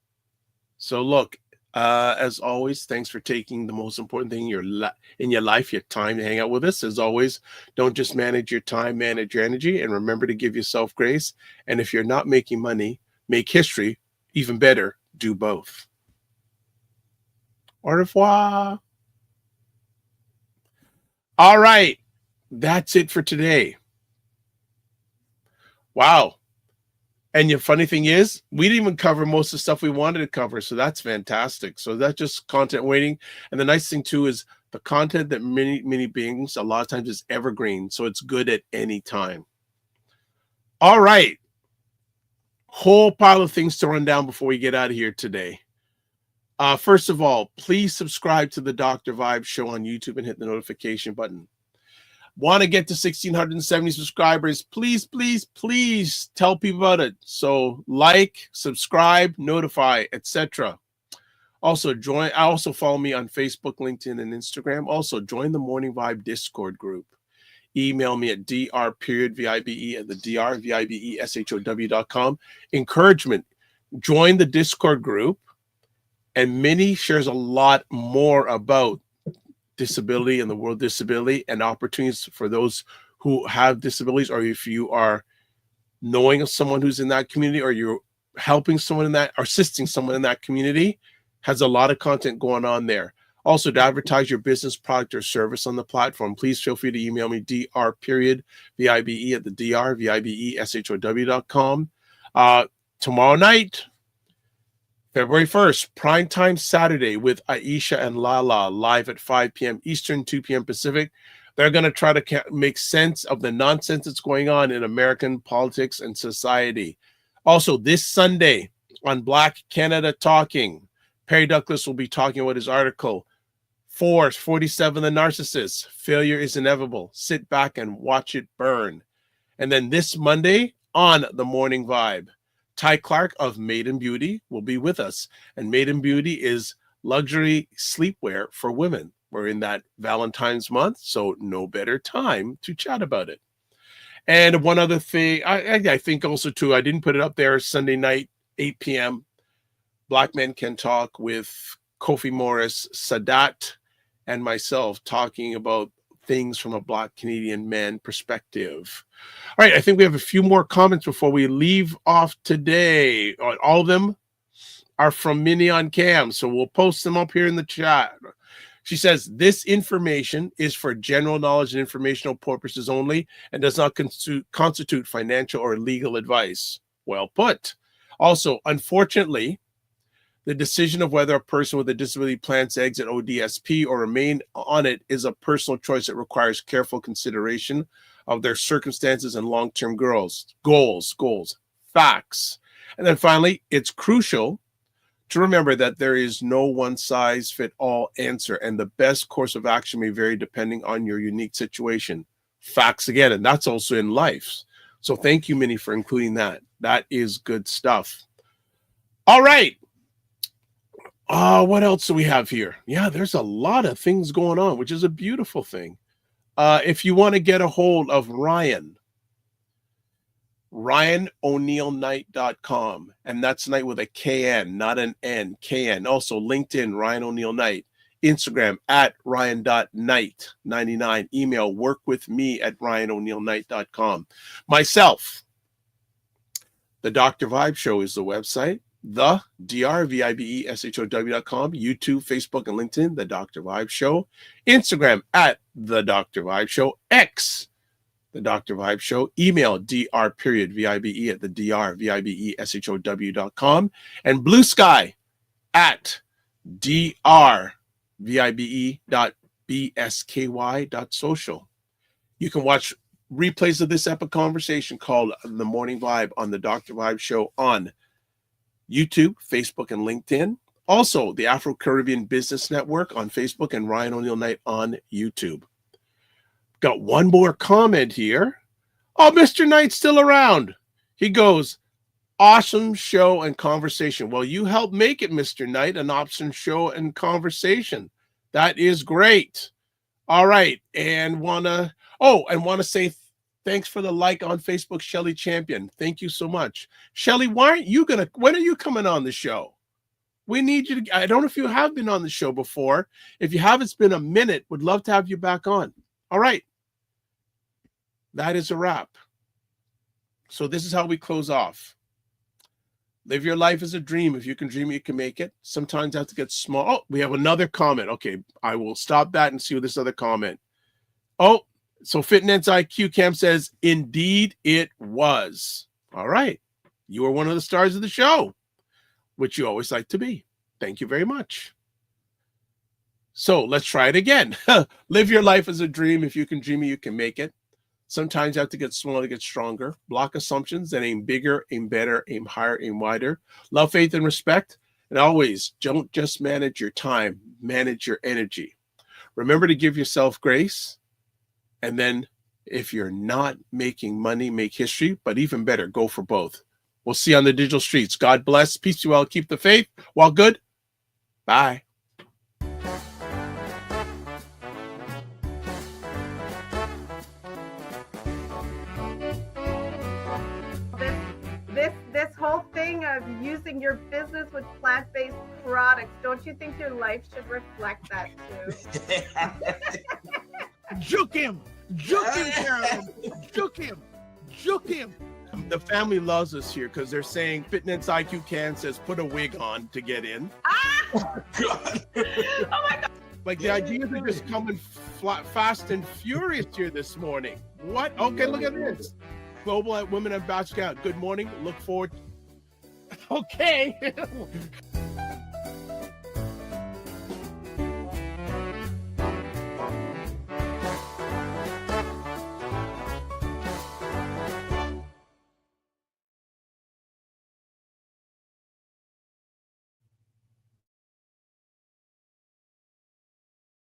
So look, as always, thanks for taking the most important thing in your life, your time, to hang out with us. As always, don't just manage your time, manage your energy, and remember to give yourself grace. And if you're not making money, make history. Even better, do both. Au revoir. All right. That's it for today. Wow. And the funny thing is, we didn't even cover most of the stuff we wanted to cover. So that's fantastic. So that's just content waiting. And the nice thing too is the content that Minnie brings a lot of times is evergreen. So it's good at any time. All right. Whole pile of things to run down before we get out of here today. First of all, please subscribe to the Dr. Vibe Show on YouTube and hit the notification button. Want to get to 1,670 subscribers? Please, please, please tell people about it. So like, subscribe, notify, etc. Also follow me on Facebook, LinkedIn, and Instagram. Also join the Morning Vibe Discord group. Email me at dr.vibe@thedrvibeshow.com. Encouragement, join the Discord group. And Minnie shares a lot more about disability and the world disability and opportunities for those who have disabilities, or if you are knowing of someone who's in that community, or you're helping someone in that, or assisting someone in that community, has a lot of content going on there. Also, to advertise your business, product, or service on the platform, please feel free to email me, dr.vibe@thedrvibeshow.com. Tomorrow night, February 1st, primetime Saturday with Aisha and Lala, live at 5 p.m. Eastern, 2 p.m. Pacific. They're going to try to make sense of the nonsense that's going on in American politics and society. Also, this Sunday on Black Canada Talking, Perry Douglas will be talking about his article, 47 The Narcissist, Failure is Inevitable. Sit back and watch it burn. And then this Monday on The Morning Vibe, Ty Clark of Maiden Beauty will be with us. And Maiden Beauty is luxury sleepwear for women. We're in that Valentine's month, so no better time to chat about it. And one other thing, I think also too, I didn't put it up there, Sunday night, 8 p.m., Black Men Can Talk with Kofi Morris, Sadat, and myself talking about things from a Black Canadian man perspective. All right, I think we have a few more comments before we leave off today. All of them are from Minnie on Cam, so we'll post them up here in the chat. She says, this information is for general knowledge and informational purposes only and does not constitute financial or legal advice. Well put. Also, unfortunately, the decision of whether a person with a disability plans to exit ODSP or remain on it is a personal choice that requires careful consideration of their circumstances and long-term goals, facts. And then finally, it's crucial to remember that there is no one-size-fits-all answer, and the best course of action may vary depending on your unique situation. Facts again, and that's also in life. So thank you, Minnie, for including that. That is good stuff. All right. What else do we have here? Yeah, there's a lot of things going on, which is a beautiful thing. If you want to get a hold of Ryan, RyanOneilKnight.com, and that's Knight with a KN, not an N, KN. Also LinkedIn, Ryan Oneil Knight. Instagram at Ryan.Knight99. Email workwithme@RyanOneilKnight.com. Myself, The Dr. Vibe Show is the website. The DRVIBESHOW.com. YouTube, Facebook, and LinkedIn, The Dr. Vibe Show. Instagram at The Dr. Vibe Show. X, The Dr. Vibe Show. Email dr.vibe at the drvibeshow.com. And Blue Sky at drvibe.bsky.social. You can watch replays of this epic conversation called The Morning Vibe on The Dr. Vibe Show on YouTube, Facebook, and LinkedIn. Also, the Afro Caribbean Business Network on Facebook and Ryan Oneil Knight on YouTube. Got one more comment here. Oh, Mr. Knight's still around. He goes, awesome show and conversation. Well, you helped make it, Mr. Knight, an awesome show and conversation. That is great. All right. And want to say thanks for the like on Facebook, Shelly Champion. Thank you so much. Shelly, when are you coming on the show? We need you to, I don't know if you have been on the show before. If you have, it's been a minute. Would love to have you back on. All right. That is a wrap. So this is how we close off. Live your life as a dream. If you can dream it, you can make it. Sometimes you have to get small. Oh, we have another comment. Okay, I will stop that and see this other comment. Oh, so Fitness IQ Cam says, indeed it was. All right. You are one of the stars of the show, which you always like to be. Thank you very much. So let's try it again. Live your life as a dream. If you can dream it, you can make it. Sometimes you have to get smaller to get stronger. Block assumptions and aim bigger, aim better, aim higher, aim wider. Love, faith, and respect. And always don't just manage your time, manage your energy. Remember to give yourself grace. And then if you're not making money, make history. But even better, go for both. We'll see you on the digital streets. God bless. Peace to you all. Keep the faith. While good. Bye. This whole thing of using your business with plant-based products, don't you think your life should reflect that too? Juke him, Carolyn. Juke him. The family loves us here because they're saying Fitness IQ Can says put a wig on to get in. Oh God. Oh my God. Like the ideas are just coming fast and furious here this morning. What? Okay, look at this. Global Women Ambassador. Good morning. Look forward. Okay.